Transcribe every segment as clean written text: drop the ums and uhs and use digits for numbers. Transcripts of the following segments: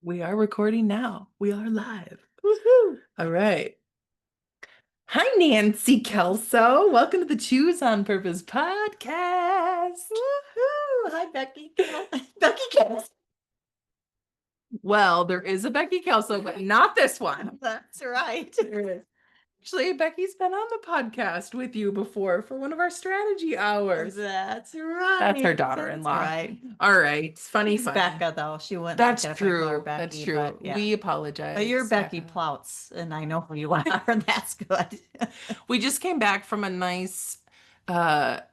We are recording now. We are live. Woohoo! All right. Hi, Nancy Kelso. Welcome to the Choose on Purpose podcast. Woohoo! Hi, Becky. Becky Cass. Well, there is a Becky Kelso, but not this one. That's right. There is. Actually, Becky's been on the podcast with you before for one of our strategy hours. That's right. That's her That's daughter-in-law. right. All right. Funny, She's funny. Becca, though. She wouldn't That's like it if I call her true. That's Becky, true. but yeah. We apologize. But you're Becky Becca. Plouts, and I know who you are, and that's good. We just came back from a nice,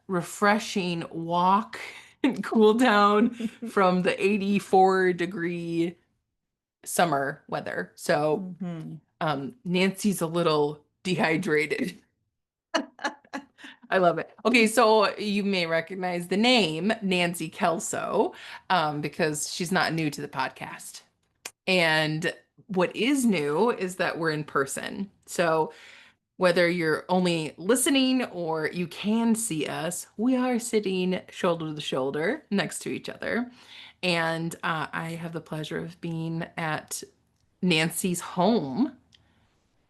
refreshing walk and cool down from the 84-degree summer weather. So, Mhm. Nancy's a little dehydrated. I love it. Okay, so you may recognize the name Nancy Kelso, because she's not new to the podcast. And what is new is that we're in person. So whether you're only listening or you can see us, we are sitting shoulder to shoulder next to each other. And I have the pleasure of being at Nancy's home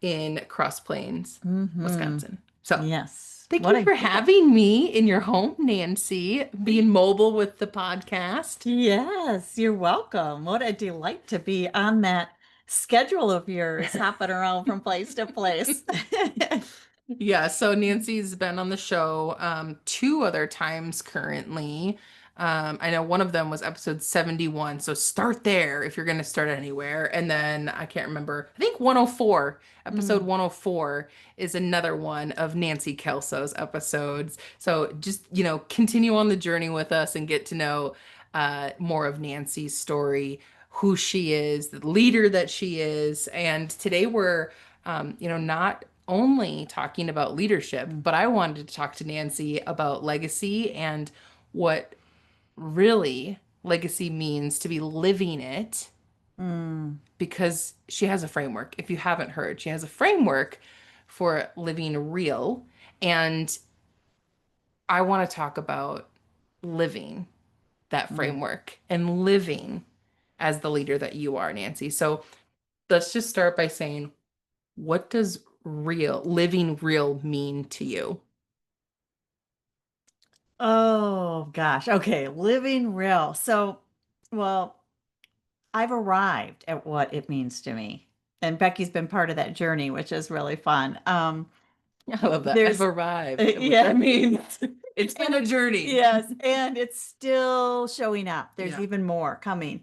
in Cross Plains, Mhm. Wisconsin. So Yes. thank What you a for having me in your home, Nancy, being mobile with the podcast. Yes, you're welcome. What a delight to be on that schedule of yours, hopping around from place to place. Yeah, so Nancy's been on the show two other times currently. I know one of them was episode 71, so start there if you're going to start anywhere. And then I can't remember, I think 104, episode Mm. 104 is another one of Nancy Kelso's episodes. So just, continue on the journey with us and get to know more of Nancy's story, who she is, the leader that she is. And today we're not only talking about leadership, but I wanted to talk to Nancy about legacy and what really legacy means to be living it, Mm. because she has a framework. If you haven't heard, she has a framework for living real. And I want to talk about living that Mm. framework and living as the leader that you are, Nancy. So let's just start by saying, what does living real mean to you? Oh gosh. Okay, living real. So, well, I've arrived at what it means to me. And Becky's been part of that journey, which is really fun. I love that. I've There's arrived, which yeah. that means it's been a journey. Yes, and it's still showing up. There's Yeah. even more coming.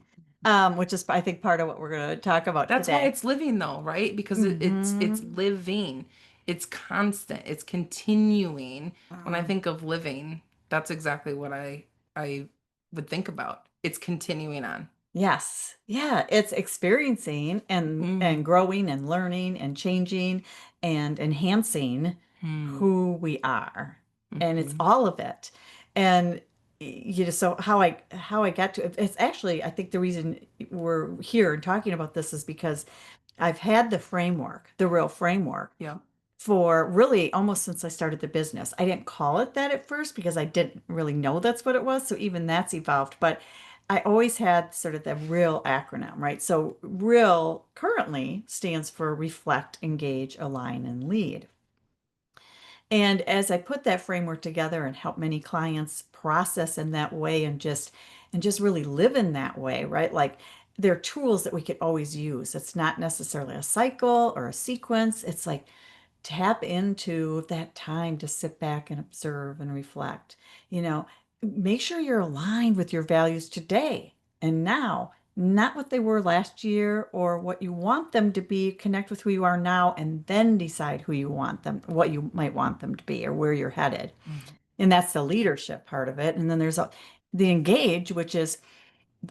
Which is I think part of what we're going to talk about That's why today. it's living though, right? Because it's Hmm. living. It's constant. It's continuing. When I think of living, that's exactly what I would think about. It's continuing on. Yes. Yeah, it's experiencing and Mm. growing and learning and changing and enhancing Mm. who we are. And it's Mhm. all of it. And so how I got to it's actually I think the reason we're here and talking about this is because I've had the framework, the real framework Yeah. for really almost since I started the business. I didn't call it that at first because I didn't really know that's what it was. So even that's evolved. But I always had sort of the real acronym, right? So real currently stands for reflect, engage, align, and lead. And as I put that framework together and help many clients process in that way and just really live in that way, right? Like they're tools that we could always use. It's not necessarily a cycle or a sequence. It's like tap into that time to sit back and observe and reflect. You know, make sure you're aligned with your values today and now, not what they were last year or what you want them to be. Connect with who you are now and then decide who you want them, what you might want them to be, or where you're headed. Mhm. And that's the leadership part of it. And then the engage, which is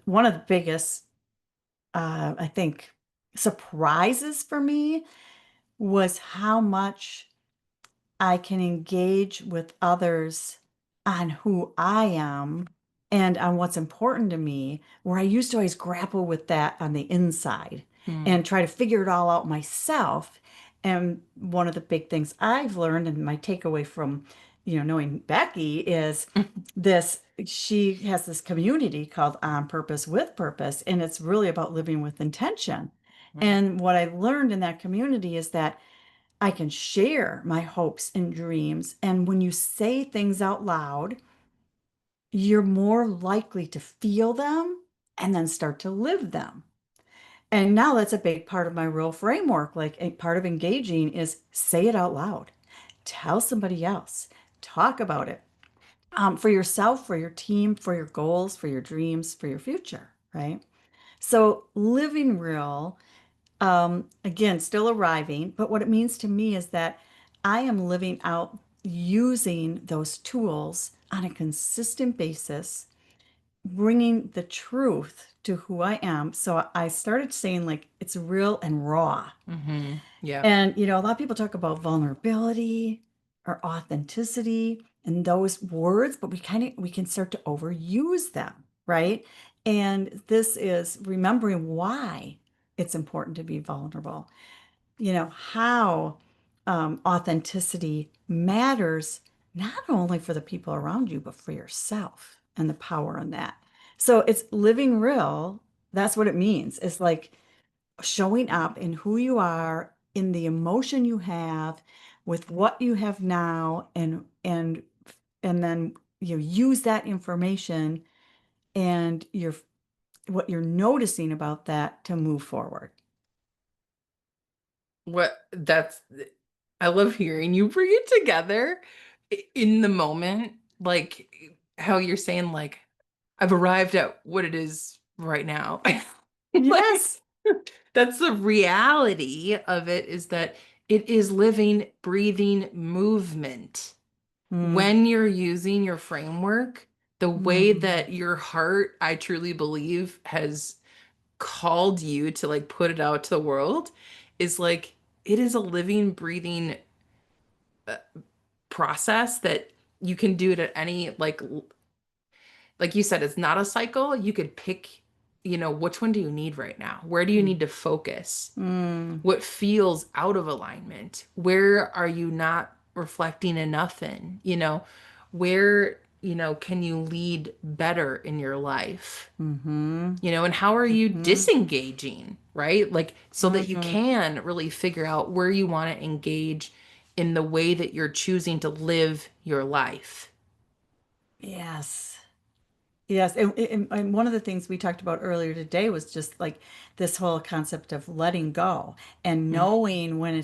one of the biggest, I think, surprises for me was how much I can engage with others on who I am and on what's important to me, where I used to always grapple with that on the inside Mm. and try to figure it all out myself. And one of the big things I've learned and my takeaway from, knowing Becky is this. she has this community called On Purpose with Purpose, and it's really about living with intention. Mm. And what I learned in that community is that I can share my hopes and dreams. And when you say things out loud, you're more likely to feel them and then start to live them. And now that's a big part of my real framework. Like a part of engaging is say it out loud, tell somebody else, talk about it, for yourself, for your team, for your goals, for your dreams, for your future, right? So living real, again, still arriving, but what it means to me is that I am living out using those tools on a consistent basis, bringing the truth to who I am. So I started saying, like, it's real and raw. Yeah. And, a lot of people talk about vulnerability or authenticity and those words, but we can start to overuse them, right? And this is remembering why it's important to be vulnerable, how authenticity matters not only for the people around you, but for yourself and the power in that. So it's living real. That's what it means. It's like showing up in who you are, in the emotion you have, with what you have now, and then you use that information and what you're noticing about that to move forward. What that's I love hearing you bring it together in the moment, like how you're saying, like, I've arrived at what it is right now. Like, Yes. that's the reality of it, is that it is living, breathing movement. Mm, When you're using your framework, the way mm, that your heart, I truly believe, has called you to like put it out to the world, is like it is a living, breathing process that you can do it at any like you said, it's not a cycle. You could pick, which one do you need right now? Where do you mm, need to focus? mm, What feels out of alignment? Where are you not reflecting enough in? Where, can you lead better in your life? mhm, And how are you mhm, disengaging, right? Like, so that you mhm. can really figure out where you want to engage in the way that you're choosing to live your life. Yes. Yes. And one of the things we talked about earlier today was just like this whole concept of letting go and knowing when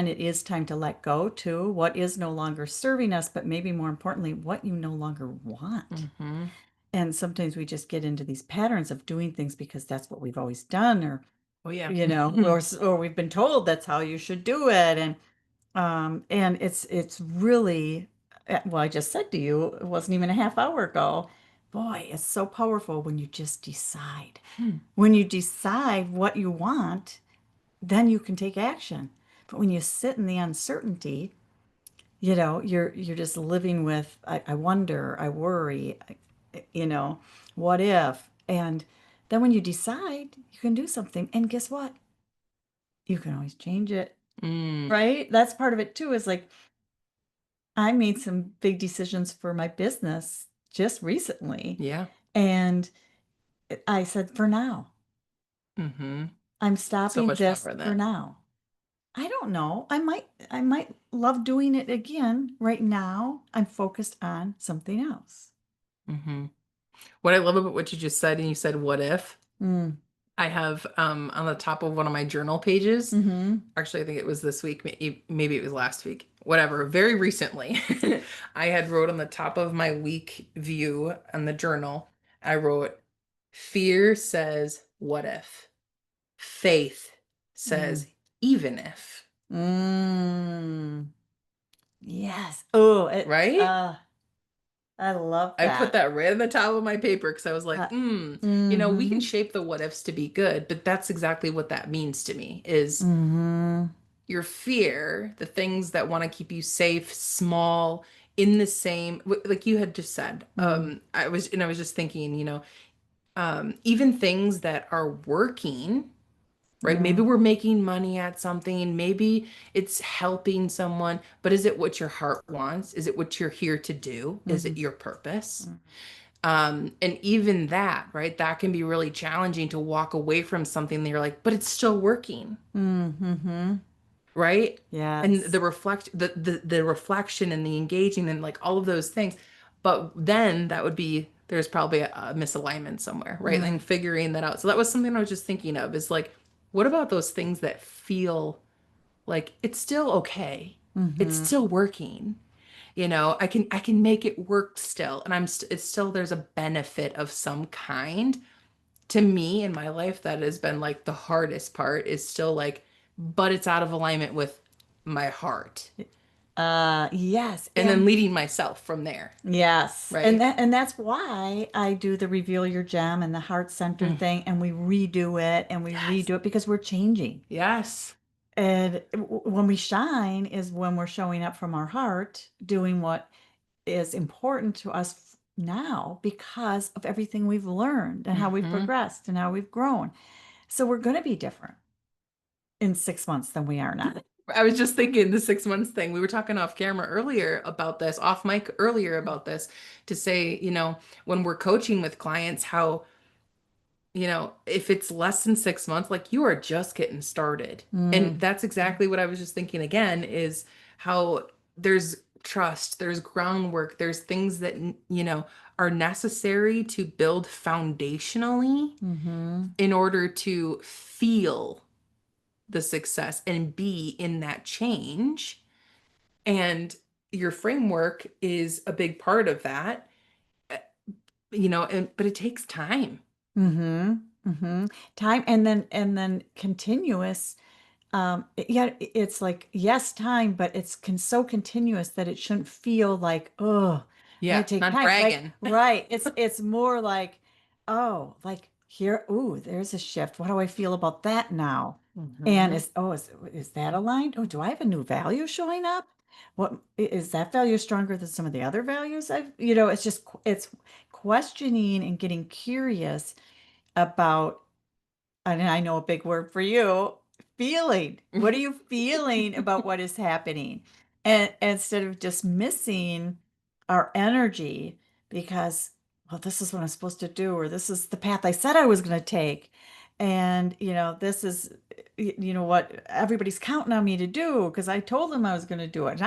it is time to let go too, what is no longer serving us, but maybe more importantly, what you no longer want. Mm-hmm. And sometimes we just get into these patterns of doing things because that's what we've always done, or Oh, yeah. or we've been told that's how you should do it. And it's really, well, I just said to you, it wasn't even a half hour ago. Boy, it's so powerful when you just decide. When you decide what you want, then you can take action. But when you sit in the uncertainty, you're just living with, I wonder, I worry, you know, what if? And then when you decide, you can do something. And guess what? You can always change it, Mm, right? That's part of it too, is like I made some big decisions for my business just recently. yeah. And I said, for now, Mm-hmm. I'm So stopping much this power in for that. now. I don't know. I might love doing it again. Right now, I'm focused on something else. Mm-hmm. What I love about what you just said, and you said, what if? Mm. I have on the top of one of my journal pages, Mm-hmm. actually, I think it was this week, maybe it was last week, whatever, very recently, I had wrote on the top of my week view on the journal, I wrote, fear says, what if? Faith Mm. says, even if, Mm. Yes. Oh, right? I love I put that. that right on the top of my paper because I was like, we can Mm-hmm. shape the what ifs to be good, but that's exactly what that means to me is Mm-hmm. your fear, the things that want to keep you safe, small, in the same, like you had just said. Mm-hmm. I was just thinking, even things that are working, right? Maybe we're making money at something, maybe it's helping someone, but is it what your heart wants? Is it what you're here to do? Is Mm-hmm. it your purpose? And even that, right? That can be really challenging to walk away from something that you're like, but it's still working, Mm-hmm. right? And Yes. the reflection and the engaging and like all of those things. But then that would be there's probably a misalignment somewhere, right? Mm, And figuring that out. So that was something I was just thinking of is like, what about those things that feel like it's still okay? It's mm-hmm. still working. I can make it work still, and it's still there's a benefit of some kind to me in my life that has been like the hardest part is still like, but it's out of alignment with my heart, Yes. and then leading myself from there, Yes. right? And that's why I do the reveal your gem and the heart center Mm. thing and we redo it and we Yes. redo it because we're changing. Yes. And when we shine is when we're showing up from our heart, doing what is important to us now because of everything we've learned and how we've Hmm. progressed and how we've grown. So we're going to be different in 6 months than we are now. I was just thinking the 6 months thing. We were talking off camera earlier about this, off mic earlier about this, to say, when we're coaching with clients, how if it's less than 6 months, like you are just getting started. And Mm, that's exactly what I was just thinking again is how there's trust, there's groundwork, there's things that, are necessary to build foundationally mm-hmm, in order to feel the success and be in that change. And your framework is a big part of that, but it takes time. mm-hmm, mm-hmm. Time and then continuous. Yeah, it's like yes, time, but it's so continuous that it shouldn't feel like, oh, I Yeah, gotta take not time. Like, bragging. right. It's more like, oh, like here, ooh, there's a shift. What do I feel about that now? And Hmm. is that aligned? Oh, do I have a new value showing up? What is that value stronger than some of the other values it's just it's questioning and getting curious about, and I know a big word for you, feeling. What are you feeling about what is happening? And instead of dismissing our energy because, well, this is what I'm supposed to do, or this is the path I said I was going to take. And, this is, what everybody's counting on me to do because I told them I was going to do it.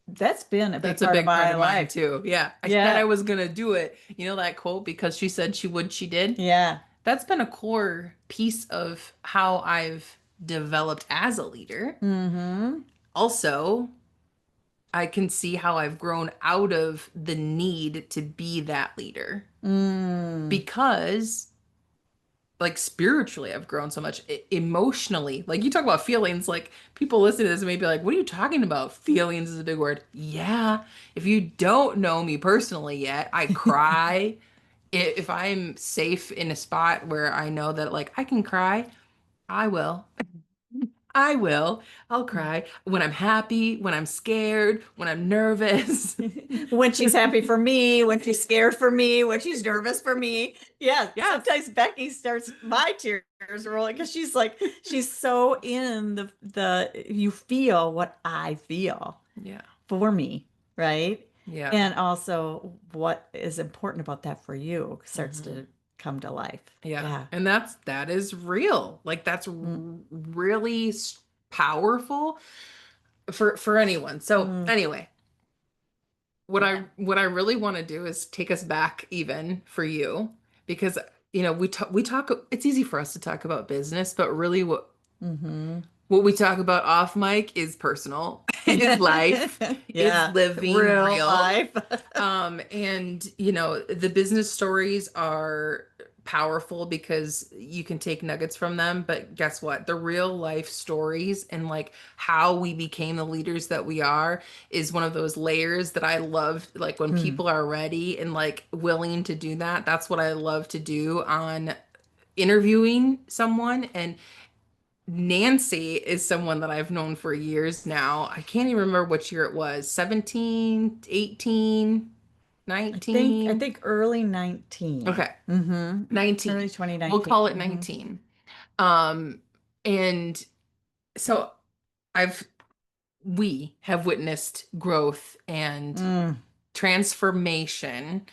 That's been a big That's a part of big part my of mine life. too. Yeah. I said I Yeah. was gonna do it. You know that quote, because she said she would, she did? Yeah. That's been a core piece of how I've developed as a leader. Mm-hmm. Also, I can see how I've grown out of the need to be that leader Mm. because like spiritually I've grown so much emotionally. Like you talk about feelings, like people listen to this and may be like, what are you talking about? Feelings is a big word. Yeah. If you don't know me personally yet, I cry. If I'm safe in a spot where I know that like I can cry, I will. I will. I'll cry when I'm happy, when I'm scared, when I'm nervous. When she's happy for me, when she's scared for me, when she's nervous for me. Yeah, Yes. sometimes Becky starts my tears rolling because she's like, she's so in the you feel what I feel Yeah. for me, right? Yeah. And also what is important about that for you starts Hmm. to come to life. Yeah. Yeah. And that is real. Like that's Mm, really powerful for anyone. So mm, anyway, what yeah. I really want to do is take us back even for you because we talk it's easy for us to talk about business, but really Mm-hmm. what we talk about off mic is personal, is life, is Yeah. living Real real. life. And the business stories are powerful because you can take nuggets from them, but guess what? The real life stories and like how we became the leaders that we are is one of those layers that I love. Like when Mm. people are ready and like willing to do that, that's what I love to do on interviewing someone. And Nancy is someone that I've known for years now. I can't even remember which year it was, 17, 18, I 19. think early 19. Okay, Mm-hmm. Early 19. We'll 2019. call it Mm-hmm. 19. Um, and so I've we have witnessed growth and Mm. transformation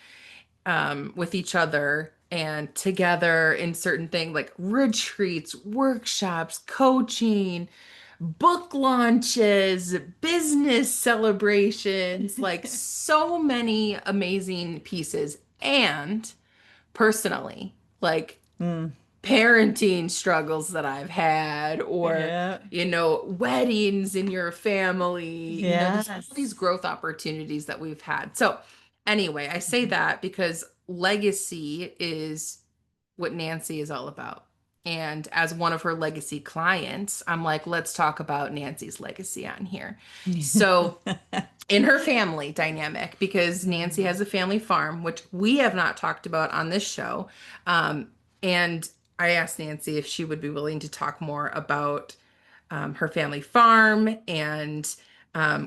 with each other and together in certain things like retreats, workshops, coaching, book launches, business celebrations, like so many amazing pieces. And personally, like Mm. parenting struggles that I've had, or, Yeah. weddings in your family, just all these Yes. growth opportunities that we've had. So, anyway, I say Mhm. that because legacy is what Nancy is all about. And as one of her legacy clients, I'm like, let's talk about Nancy's legacy on here. So, in her family dynamic, because Nancy Mm. has a family farm, which we have not talked about on this show. And I asked Nancy if she would be willing to talk more about her family farm and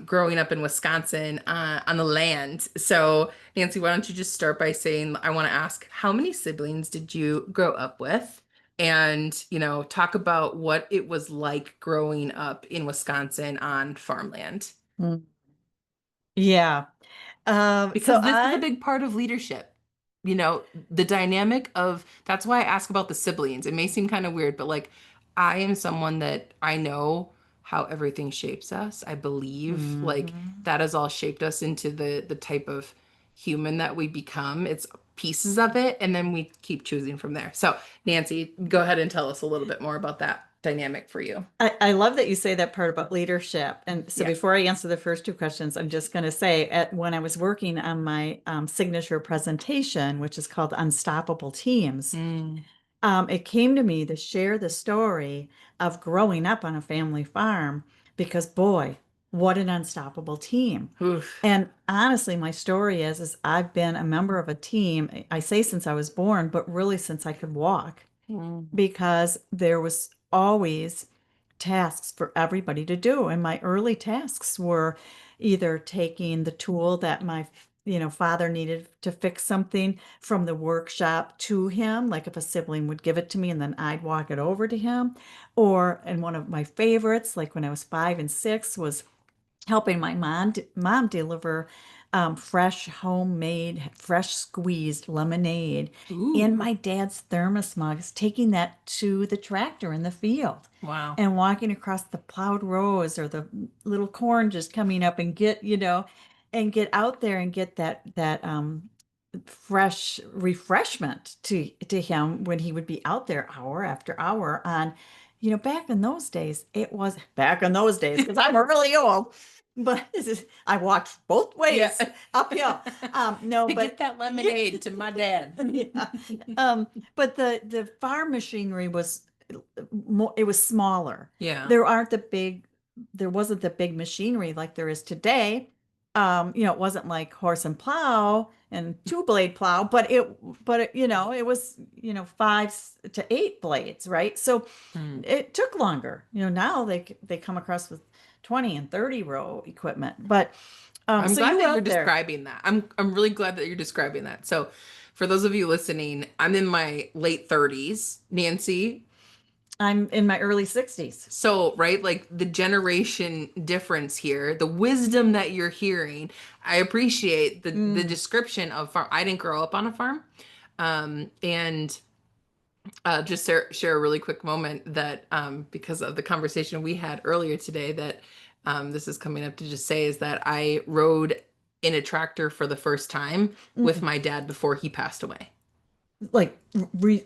growing up in Wisconsin on the land. So, Nancy, why don't you just start by saying, I want to ask, how many siblings did you grow up with? And, talk about what it was like growing up in Wisconsin on farmland. Mm. Yeah. So Because this is a big part of leadership. The dynamic of that's why I ask about the siblings. It may seem kind of weird, but like I am someone that I know how everything shapes us. I believe like Mhm. that has all shaped us into the type of human that we become. It's pieces of it, and then we keep choosing from there. So, Nancy, go ahead and tell us a little bit more about that dynamic for you. I love that you say that part about leadership. And so Yeah. before I answer the first two questions, I'm just going to say when I was working on my signature presentation, which is called Unstoppable Teams, Mm. it came to me to share the story of growing up on a family farm because boy, what an unstoppable team. Oof. And honestly, my story is I've been a member of a team, I say since I was born, but really since I could walk Mm. because there was always tasks for everybody to do. And my early tasks were either taking the tool that my father needed to fix something from the workshop to him, like if a sibling would give it to me and then I'd walk it over to him. Or, and one of my favorites, like when I was 5 and 6, was helping my mom deliver fresh homemade, fresh squeezed lemonade in Ooh. my dad's thermos mugs, taking that to the tractor in the field Wow. and walking across the plowed rows or the little corn just coming up and and get out there and get that fresh refreshment to him when he would be out there hour after hour on, back in those days, it was back in those days because I'm really old, but I walked both Yeah. ways uphill. No, To get but that lemonade to my dad. yeah. But the farm machinery was more, it was smaller. Yeah. There aren't the big, there wasn't the big machinery like there is today. It wasn't like horse and plow and two-blade plow, it was, 5 to 8 blades, right? So Hmm. it took longer. Now they come across with 20 and 30 row equipment. But I'm so glad you that you're out there, describing that. I'm really glad that you're describing that. So, for those of you listening, I'm in my late 30s, Nancy. I'm in my early 60s. So, right, like the generation difference here, the wisdom that you're hearing, I appreciate the Mm, description of farm. I didn't grow up on a farm. And just share a really quick moment that because of the conversation we had earlier today, that this is coming up to just say is that I rode in a tractor for the first time with mm. my dad before he passed away, Like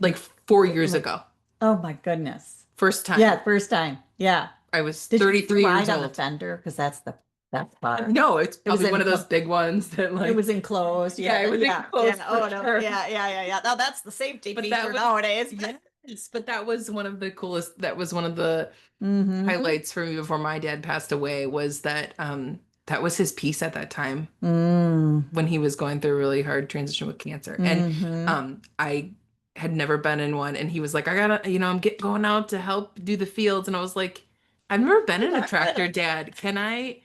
like 4 years like, ago. oh my goodness. First time. Yeah, first time. Yeah. I was Did you 33 ride years on the old. fender? Because that's the best part. No, it's It was probably one of those big ones that it like, was enclosed. yeah, Yeah, it was yeah, enclosed yeah. for Oh no. sure. Yeah, yeah, yeah, yeah. Now that's the safety But that feature was, nowadays. yes, but that was one of the coolest, that was one of the Mm-hmm. highlights for me before my dad passed away was that that was his piece at that time Mm. when he was going through a really hard transition with cancer. And Mm-hmm. I had never been in one, and he was like, I gotta, going out to help do the fields. And I was like, I've never been in a tractor, Dad. Can I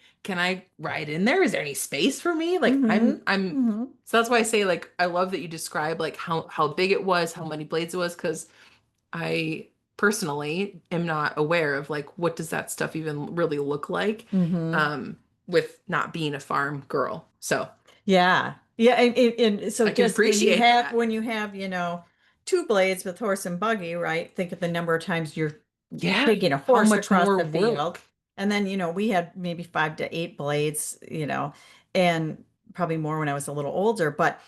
ride in there? Is there any space for me? Like Mm-hmm. I'm Mm-hmm. so that's why I say like I love that you describe like how big it was, how many blades it was, because I personally am not aware of like what does that stuff even really look like Mm-hmm. with not being a farm girl. So, Yeah. Yeah, and so I can just appreciate that. when you have, two blades with horse and buggy, right? Think of the number of times you're Yeah. taking a How horse much across more the field. work? And then, we had maybe 5 to 8 blades, and probably more when I was a little older, but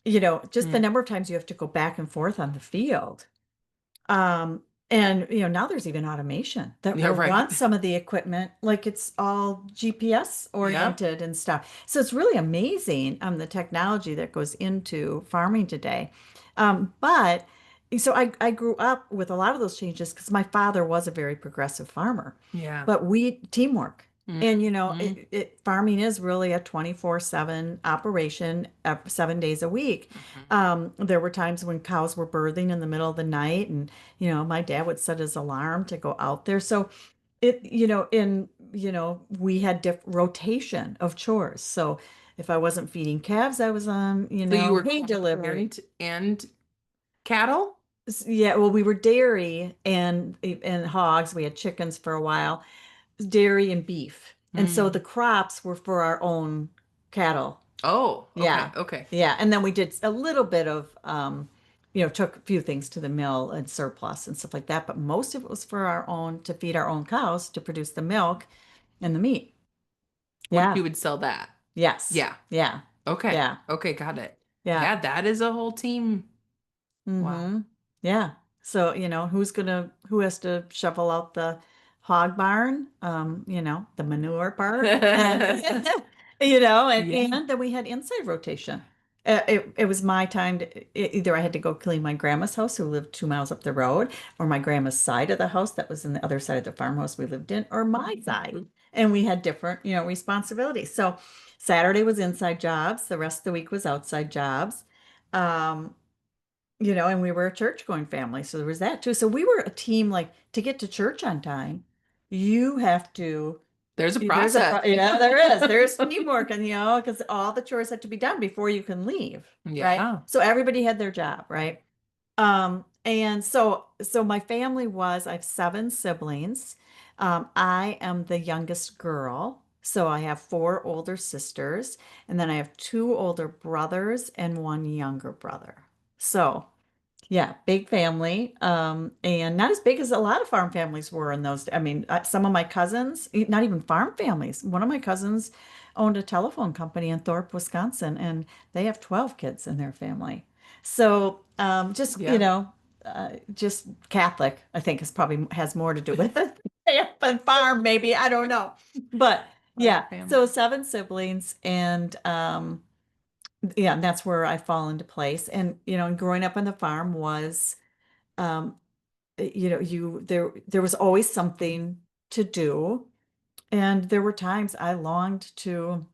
just the Mm. number of times you have to go back and forth on the field. Um, and now there's even automation that Yeah, will right. run some of the equipment like it's all GPS Yep. oriented and stuff. So it's really amazing the technology that goes into farming today. But so I grew up with a lot of those changes because my father was a very progressive farmer. Yeah. But we teamwork. And Mm-hmm. farming is really a 24/7 operation, 7 days a week. Hmm. There were times when cows were birthing in the middle of the night, and my dad would set his alarm to go out there. So we had rotation of chores. So if I wasn't feeding calves, I was on, So you were hay corn delivery. and cattle? Yeah, well, we were dairy and hogs. We had chickens for a while, dairy and beef. And so the Mm. crops were for our own cattle. Oh, okay, Yeah. okay. Yeah. And then we did a little bit of, took a few things to the mill and surplus and stuff like that. But most of it was for our own, to feed our own cows, to produce the milk and the meat. Which Yeah. you would sell that. Yes. Yeah. Yeah. Okay. Yeah. Okay, got it. Yeah. Yeah, that is a whole team. Wow. Mm-hmm. Yeah. So, who has to shovel out the hog barn? The manure part. And, Yeah. and then we had inside rotation. It was my time to, either I had to go clean my grandma's house, who lived 2 miles up the road, or my grandma's side of the house that was in the other side of the farmhouse we lived in, or my side. And we had different, responsibilities. So Saturday was inside jobs, the rest of the week was outside jobs. Um, and we were a church going family. So there was that too. So we were a team, like to get to church on time, you have to, There's a there's a, process. yeah, there's teamwork and, because all the chores have to be done before you can leave. Right. Yeah. So everybody had their job. Right. And so my family I have 7 siblings. I am the youngest girl. So I have 4 older sisters, and then I have 2 older brothers and one younger brother. So yeah, big family, and not as big as a lot of farm families were in those. I mean, some of my cousins, not even farm families. One of my cousins owned a telephone company in Thorpe, Wisconsin, and they have 12 kids in their family. So, Yeah. just Catholic, I think, is probably has more to do with it. Yeah, but farm, maybe, I don't know. But Farm yeah, family. so 7 siblings, and yeah, and that's where I fall into place. And and growing up on the farm was, um, there was always something to do, and there were times I longed to,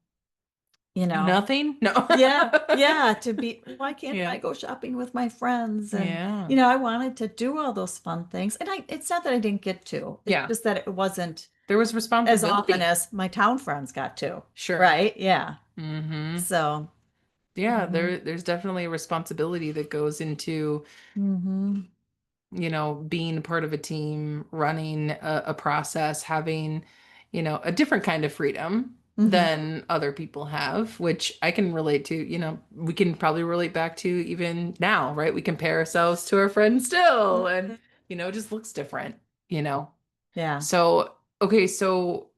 you Do know, nothing? No. yeah, yeah, to be. Why can't I Yeah. go shopping with my friends? And Yeah. I wanted to do all those fun things, and it's not that I didn't get to. It's Yeah. just that it wasn't There was as often responsibility. as my town friends got to. Sure. Right? Yeah. Mm-hmm. So. Yeah, Hmm. there's definitely a responsibility that goes into, Hmm. being part of a team, running a process, having, a different kind of freedom Hmm. than other people have, which I can relate to, we can probably relate back to even now, right? We compare ourselves to our friends still, and, it just looks different, you know? Yeah. So, okay, so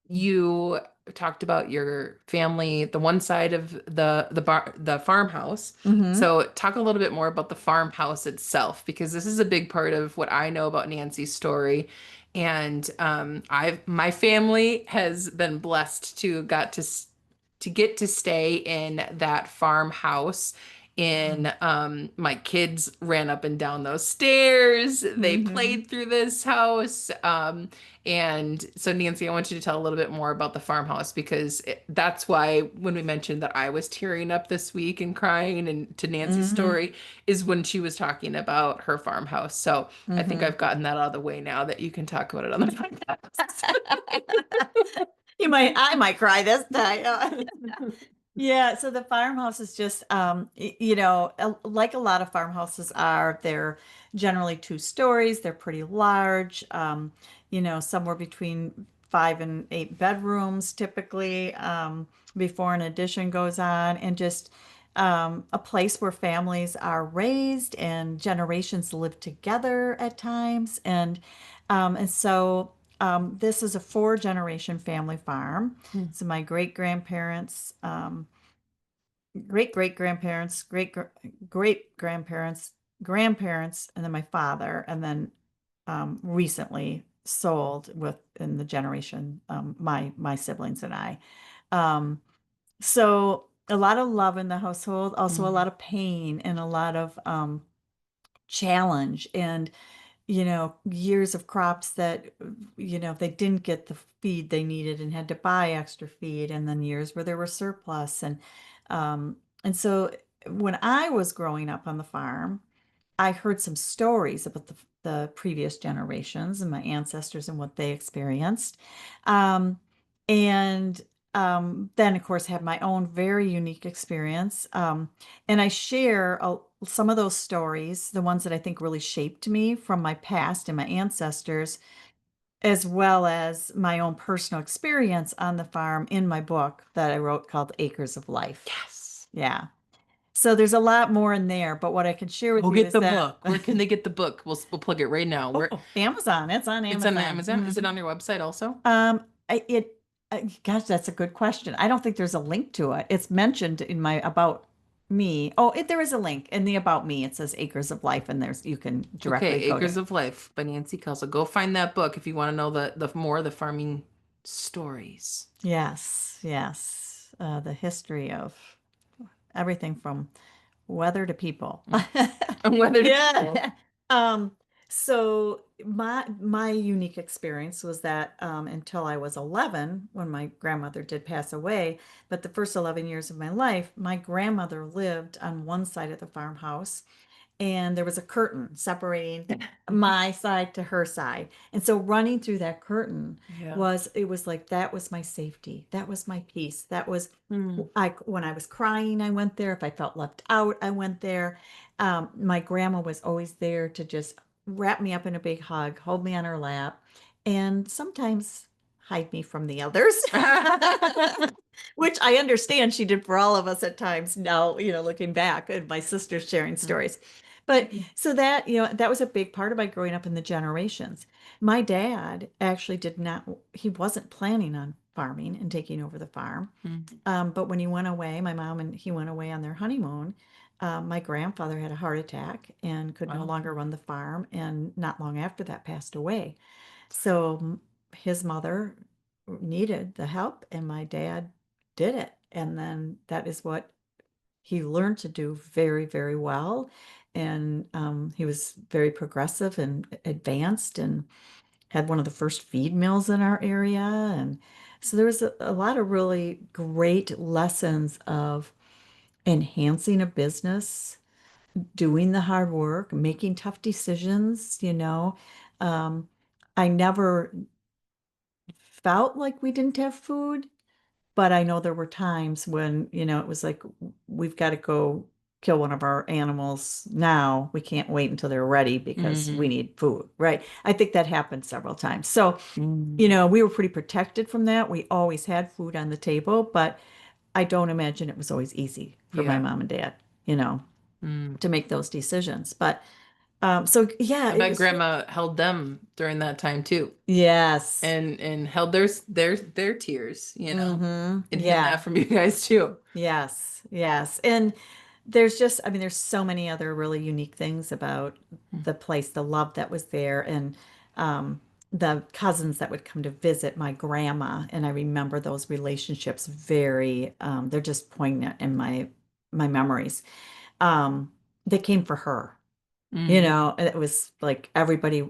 you talked about your family, the one side of the farmhouse. Hmm. So talk a little bit more about the farmhouse itself, because this is a big part of what I know about Nancy's story. And my family has been blessed to get to stay in that farmhouse. And my kids ran up and down those stairs. They Hmm. played through this house. And so, Nancy, I want you to tell a little bit more about the farmhouse, because that's why when we mentioned that I was tearing up this week and crying, and to Nancy's Hmm. story is when she was talking about her farmhouse. So I think Hmm. I've gotten that out of the way now that you can talk about it on the podcast. I might cry this time. Yeah, so the farmhouse is just, like a lot of farmhouses are, they're generally 2 stories. They're pretty large, somewhere between 5 and 8 bedrooms typically, before an addition goes on, and just a place where families are raised and generations live together at times. And this is a 4 generation family farm. Mm. So my great grandparents, great great grandparents, great grandparents, grandparents, and then my father, and then recently sold within the generation, my siblings and I. Um, so a lot of love in the household, also a lot Mm. of pain and a lot of challenge, and years of crops that they didn't get the feed they needed and had to buy extra feed, and then years where there were surplus, and so when I was growing up on the farm, I heard some stories about the previous generations and my ancestors and what they experienced. Um, and then, of course, had my own very unique experience. And I share some of those stories, the ones that I think really shaped me from my past and my ancestors, as well as my own personal experience on the farm in my book that I wrote called Acres of Life. Yes. Yeah. So there's a lot more in there, but what I can share with Go you get is the that book. Where can they get the book? We'll plug it right now. Where oh, Amazon, it's on it's on Amazon. Amazon? Is it on your website also? It gosh, that's a good question. I don't think there's a link to it. It's mentioned in my about me. Oh, there is a link in the about me. It says Acres of Life, and there's you can Okay, directly go to Acres it. of Life by Nancy Kalsow. Go find that book if you want to know the more of the farming stories. Yes, yes. The history of everything from weather to people. Mm. And whether to people. Yeah. Um, so my unique experience was that until I was 11, when my grandmother did pass away, but the first 11 years of my life, my grandmother lived on one side of the farmhouse, and there was a curtain separating my side to her side. And so running through that curtain Yeah. was like that was my safety. That was my peace. That was Mm. I when I was crying, I went there. If I felt left out, I went there. My grandma was always there to just wrap me up in a big hug, hold me on her lap, and sometimes hide me from the others. Which I understand she did for all of us at times now, looking back and my sisters sharing stories. But so that was a big part of my growing up in the generations. My dad actually did not, he wasn't planning on farming and taking over the farm. Mm. But when he went away, my mom and he went away on their honeymoon. My grandfather had a heart attack and could no Wow. longer run the farm, and not long after that passed away. So his mother needed the help, and my dad did it. And then that is what he learned to do very, very well. And he was very progressive and advanced, and had one of the first feed mills in our area. And so there was a lot of really great lessons of enhancing a business, doing the hard work, making tough decisions. Um, I never felt like we didn't have food, but I know there were times when, it was like, we've got to go kill one of our animals now. We can't wait until they're ready because we Mm. need food, right? I think that happened several times. So, Mm. we were pretty protected from that. We always had food on the table, but I don't imagine it was always easy for my Yeah. mom and dad, you know, Mm. to make those decisions. But so yeah, I it bet was, grandma held them during that time too. yes. And held their tears, and hid Yeah. that from you guys too. Yes, yes. And there's just, I mean, there's so many other really unique things about Mm. the place, the love that was there, and um, the cousins that would come to visit my grandma. And I remember those relationships very, they're just poignant in my memories. Um, they came for her, Mm. and it was like everybody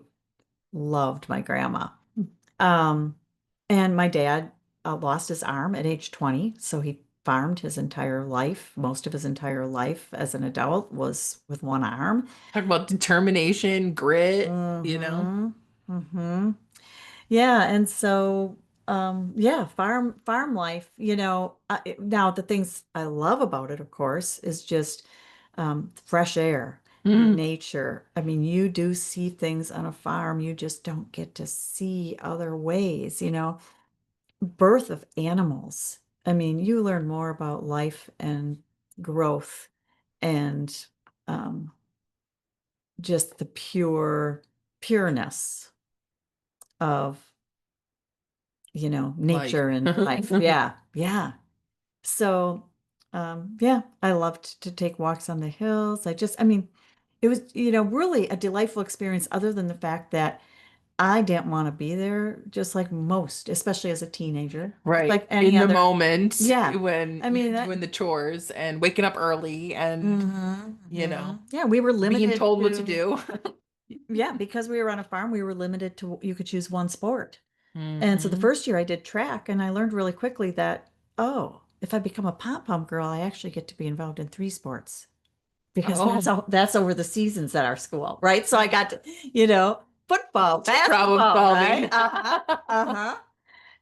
loved my grandma. Um, and my dad lost his arm at age 20, so he farmed his entire life. Most of his entire life as an adult was with one arm. Talk about determination, grit. Mm-hmm. Mm-hmm. Yeah, and so yeah, farm life, now the things I love about it, of course, is just fresh air. Mm. nature. I mean, you do see things on a farm you just don't get to see other ways, birth of animals. I mean, you learn more about life and growth and um, just the pureness of, Life. nature and life. Yeah, yeah. So, yeah, I loved to take walks on the hills. I mean, it was, really a delightful experience other than the fact that I didn't want to be there, just like most, especially as a teenager, just Right. like any In the other. moment Yeah. when I you're mean, that, doing the chores and waking up early and, Yeah, we were being limited told what to to, do. yeah, because we were on a farm, we were limited to, you could choose one sport. And so the Hmm. first year I did track, and I learned really quickly that, oh, if I become a pom-pom girl, I actually get to be involved in three sports because Oh, that's over the seasons at our school, right? So I got to, football, problem basketball, right? solving. Uh-huh. Uh-huh.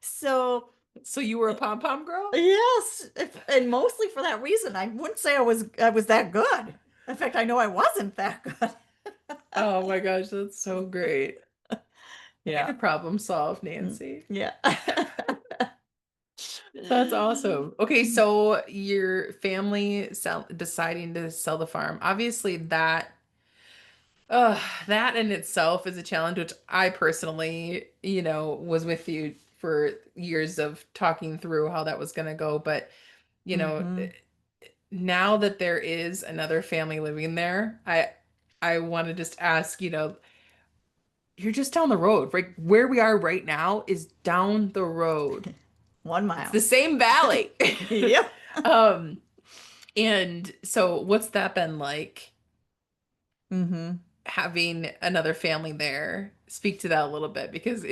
So So you were a pom-pom girl? yes, and mostly for that reason. I wouldn't say I was that good. In fact, I know I wasn't that good. Oh my gosh, that's so great. Way Yeah. to problem solve, Mm, Nancy. yeah. That's awesome. Okay, so your family deciding to sell the farm. Obviously, that in itself is a challenge, which I personally, was with you for years of talking through how that was going to go. But, you know, Hmm. now that there is another family living there, I want to just ask, you're just down the road, right? Where we are right now is down the road. One It's mile. the same valley. Yep. Um, and so what's that been like Hmm. having another family there? Speak to that a little bit because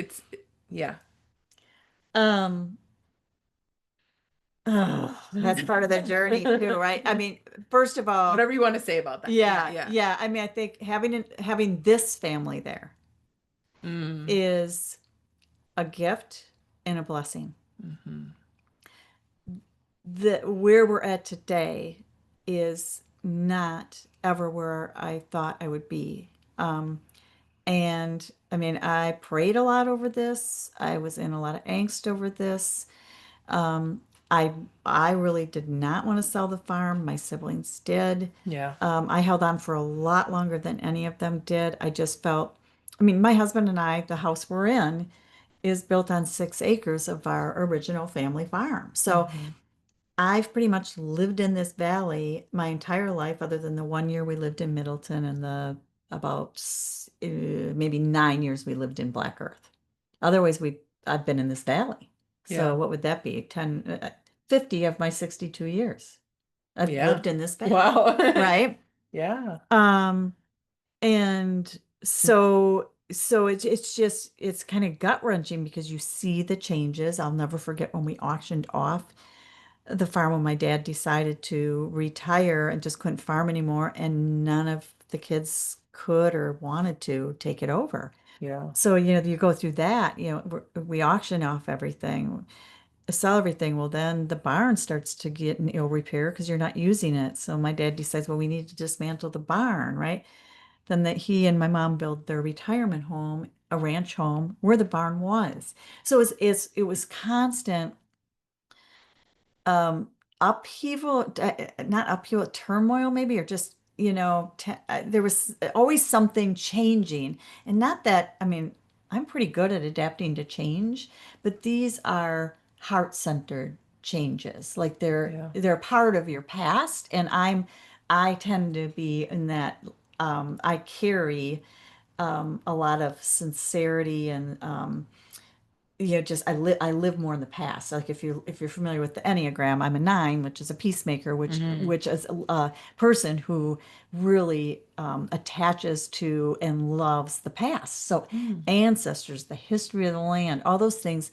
yeah. Um, that's part of the journey too, right? I mean, first of all, Whatever you want to say about that. Yeah, yeah, yeah. yeah. I mean, I think having this family there Mm, is a gift and a blessing. hmm. Where we're at today is not ever where I thought I would be. Um, and I mean, I prayed a lot over this. I was in a lot of angst over this. Um, I I really did not want to sell the farm. My siblings did. Yeah. I held on for a lot longer than any of them did. I just felt, I mean, my husband and I, the house we're in is built on 6 acres of our original family farm. So Hmm. I've pretty much lived in this valley my entire life, other than the one year we lived in Middleton and the about maybe 9 years we lived in Black Earth. Otherwise, I've been in this valley. So Yeah. what would that be? 50 of my 62 years. I've Yeah. lived in this valley, Wow. right? Yeah. Um, and so it's kind of gut wrenching because you see the changes. I'll never forget when we auctioned off the farm when my dad decided to retire and just couldn't farm anymore, and none of the kids could or wanted to take it over. Yeah. So, you go through that, we auction off everything, sell everything. Well, then the barn starts to get in ill repair because you're not using it. So my dad decides, well, we need to dismantle the barn, right? Then that he and my mom build their retirement home, a ranch home where the barn was. So it was constant um upheaval, not upheaval, turmoil maybe, or just there was always something changing. And not that, I mean, I'm pretty good at adapting to change, but these are heart-centered changes, like they're Yeah. they're part of your past, and I tend to be in that. I carry a lot of sincerity and just I live more in the past. Like if you're familiar with the Enneagram, I'm a 9, which is a peacemaker, which Hmm. which is a person who really attaches to and loves the past. So Mm. ancestors, the history of the land, all those things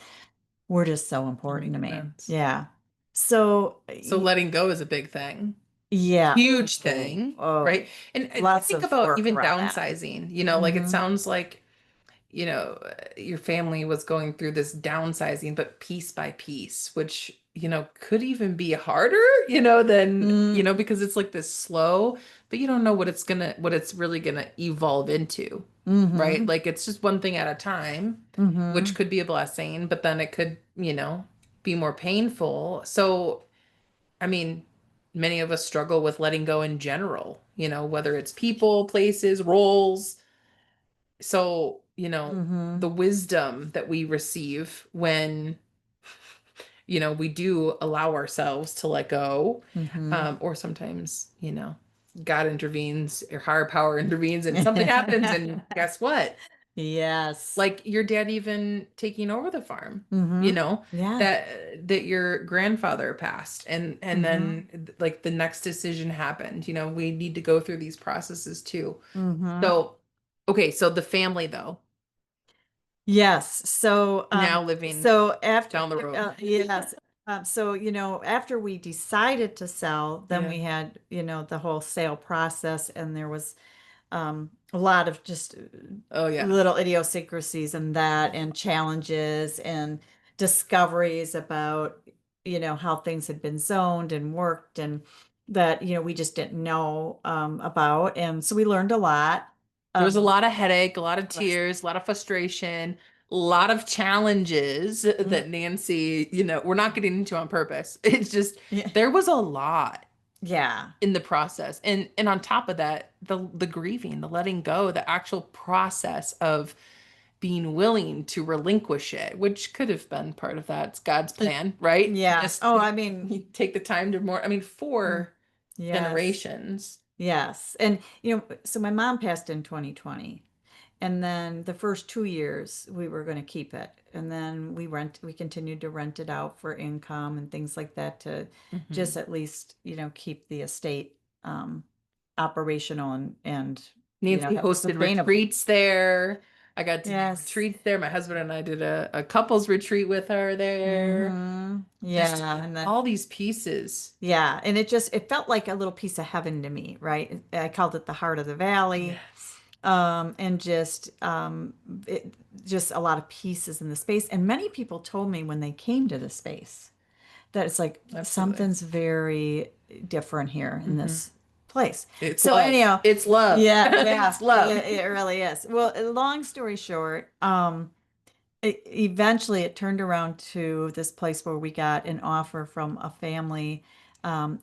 were just so That important to makes me. sense. Yeah. So So letting go is a big thing. yeah. Huge Oh, thing, oh, right? And lots think of about work even around that. downsizing, like it Hmm. sounds like, your family was going through this downsizing, but piece by piece, which could even be harder, than, Mm, because it's like this slow, but you don't know what it's really gonna evolve into, right? mm-hmm, Like it's just one thing at a time, which mm-hmm, could be a blessing, but then it could, be more painful. So, I mean, many of us struggle with letting go in general, whether it's people, places, roles. So, mm-hmm, the wisdom that we receive when we do allow ourselves to let go. mm-hmm. Or sometimes, God intervenes or higher power intervenes and something happens. And guess what? Yes. Like your dad even taking over the farm, Mm-hmm. Yeah. that your grandfather passed, and Mm-hmm. then like the next decision happened. We need to go through these processes too. Mm-hmm. So, okay, so the family though, Yes. So, now living so after, down the road. yes. So, after we decided to sell, then Yeah. we had, the whole sale process, and there was a lot of just Oh yeah. little idiosyncrasies and that, and challenges and discoveries about, how things had been zoned and worked, and that, we just didn't know about. And so we learned a lot. There was a Um, lot of headache, a lot of tears, a lot of frustration, a lot of challenges mm, that Nancy, we're not getting into on purpose. It's just yeah, there was a lot yeah. in the process. And on top of that, the grieving, the letting go, the actual process of being willing to relinquish it, which could have been part of that. It's God's Uh, plan, right? Yeah. Just Oh, I mean, take the time to more, I mean, mm, yes. generations. Yes. And, so my mom passed in 2020. And then the first 2 years we were going to keep it. And then we continued to rent it out for income and things like that, to Mhm. just at least, keep the estate operational, and Nancy hosted sustainable. retreats there. I got to do Yes. retreats there. My husband and I did a couples retreat with her there. Mm-hmm. Just Yeah. And then, all these pieces. yeah. And it felt like a little piece of heaven to me, right? I called it the heart of the valley. Yes, And just a lot of pieces in the space. And many people told me when they came to the space that it's like absolutely. something's very different here in Hmm. this place. It's So love. anyhow, It's love. yeah, yeah, It's love. it really is. Well, long story short, eventually it turned around to this place where we got an offer from a family, an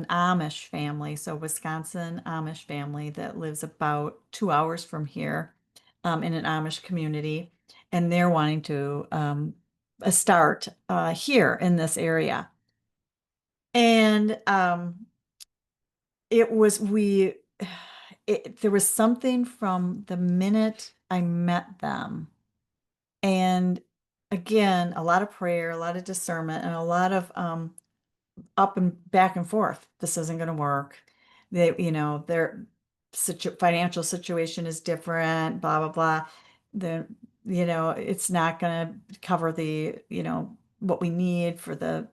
Amish family, so Wisconsin Amish family that lives about 2 hours from here, in an Amish community, and they're wanting to start here in this area. And it was we there was something from the minute I met them. And again, a lot of prayer, a lot of discernment, and a lot of up and back and forth. This isn't going to work. Their financial situation is different, blah, blah, blah. The, it's not going to cover what we need for the,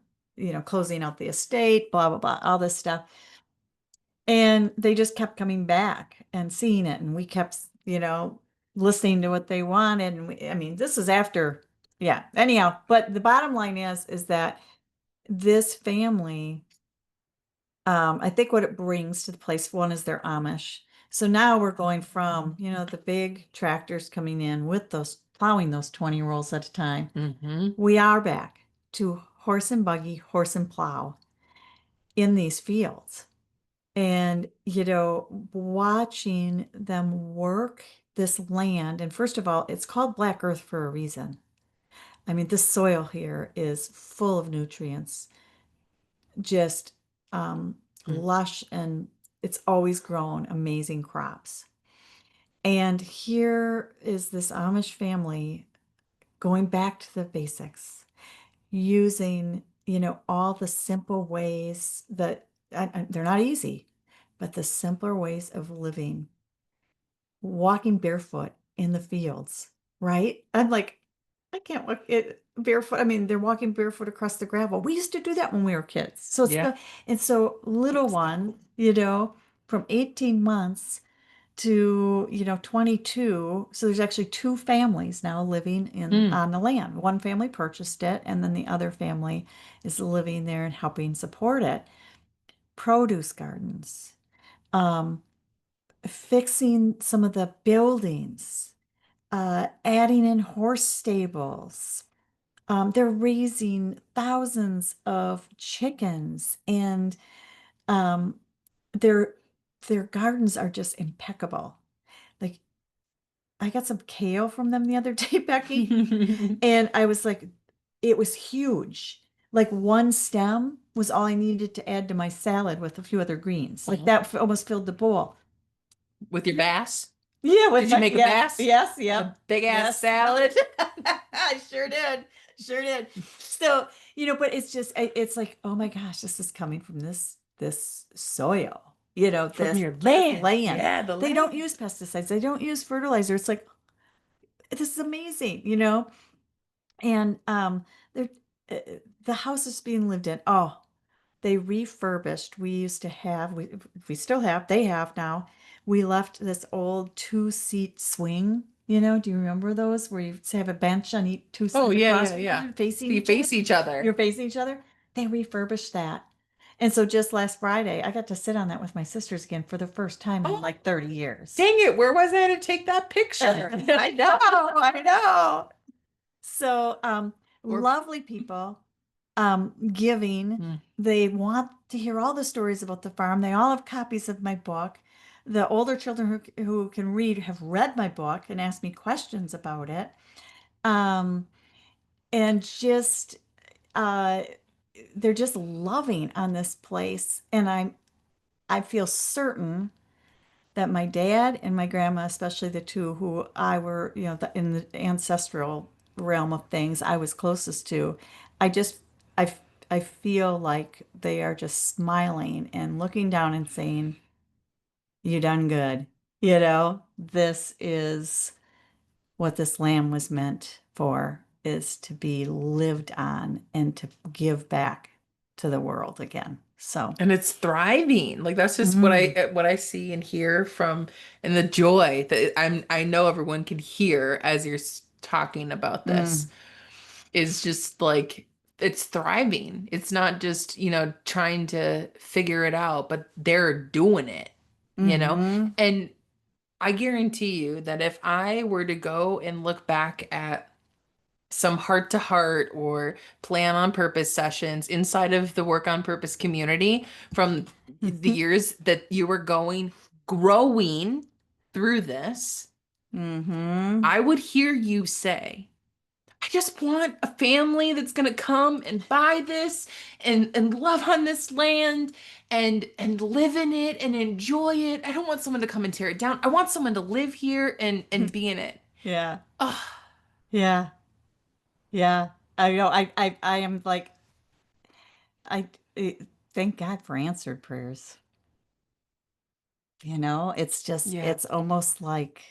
closing out the estate, blah, blah, blah, all this stuff. And they just kept coming back and seeing it. And we kept, listening to what they wanted. And I mean, this is after, yeah, anyhow. But the bottom line is that this family, I think what it brings to the place, one is they're Amish. So now we're going from, the big tractors coming in with those, plowing those 20 rolls at a time. Hmm. We are back to horse and buggy, horse and plow in these fields. And, watching them work this land, and first of all, it's called Black Earth for a reason. I mean, this soil here is full of nutrients, just lush, and it's always grown amazing crops. And here is this Amish family going back to the basics, using, all the simple ways that they're not easy, but the simpler ways of living, walking barefoot in the fields, right? I'm like, I can't walk it barefoot. I mean, they're walking barefoot across the gravel. We used to do that when we were kids. Yeah. And so little one, from 18 months to, 22. So there's actually two families now living in Mm. on the land. One family purchased it, and then the other family is living there and helping support it. Produce gardens, um, fixing some of the buildings, adding in horse stables. They're raising thousands of chickens, and um, their their gardens are just impeccable. Like, I got some kale from them the other day, Becky, and I was like, it was huge. Like, one stem was all I needed to add to my salad with a few other greens. Like, that almost filled the bowl. With your bass? Yeah, with Did you my, make a yeah, bass? yes, Like yep, a big ass yes. salad? I sure did. Sure did. So, but it's just it's like, oh my gosh, this is coming from this soil, From your this land. land. Yeah, the They don't land. use pesticides. They don't use fertilizer. It's like, this is amazing, And they're, uh, the house is being lived in. Oh, they refurbished. We used to have, we still have, they have now. We left this old two-seat swing. Do you remember those where you have a bench on each two Oh, sides yeah, across yeah, from each yeah. other, facing So you each other? face each You're other. facing each other. They refurbished that. And so just last Friday, I got to sit on that with my sisters again for the first time in Oh, like 30 years. dang it. Where was I to take that picture? I know, I know. So, Or lovely people, giving. Mm. They want to hear all the stories about the farm. They all have copies of my book. The older children who can read have read my book and asked me questions about it. Um, and just, uh, they're just loving on this place. And I feel certain that my dad and my grandma, especially the two who I were, in the ancestral realm of things, I was closest to, I just, I, I feel like they are just smiling and looking down and saying, "You done good." This is what this land was meant for, is to be lived on and to give back to the world again. So, And it's thriving. Like that's just mm, what I see and hear from and the joy that I know everyone can hear as you're talking about this mm, is just like it's thriving. It's not just, trying to figure it out, but they're doing it, you know? mm-hmm, And I guarantee you that if I were to go and look back at some heart to heart or plan on purpose sessions inside of the work on purpose community from the years that you were growing through this, mm-hmm. I would hear you say, I just want a family that's going to come and buy this and love on this land and live in it and enjoy it. I don't want someone to come and tear it down. I want someone to live here and be in it. Yeah. Oh, Yeah. Yeah. I know. I am like, I, thank God for answered prayers. It's just, yeah. it's almost like,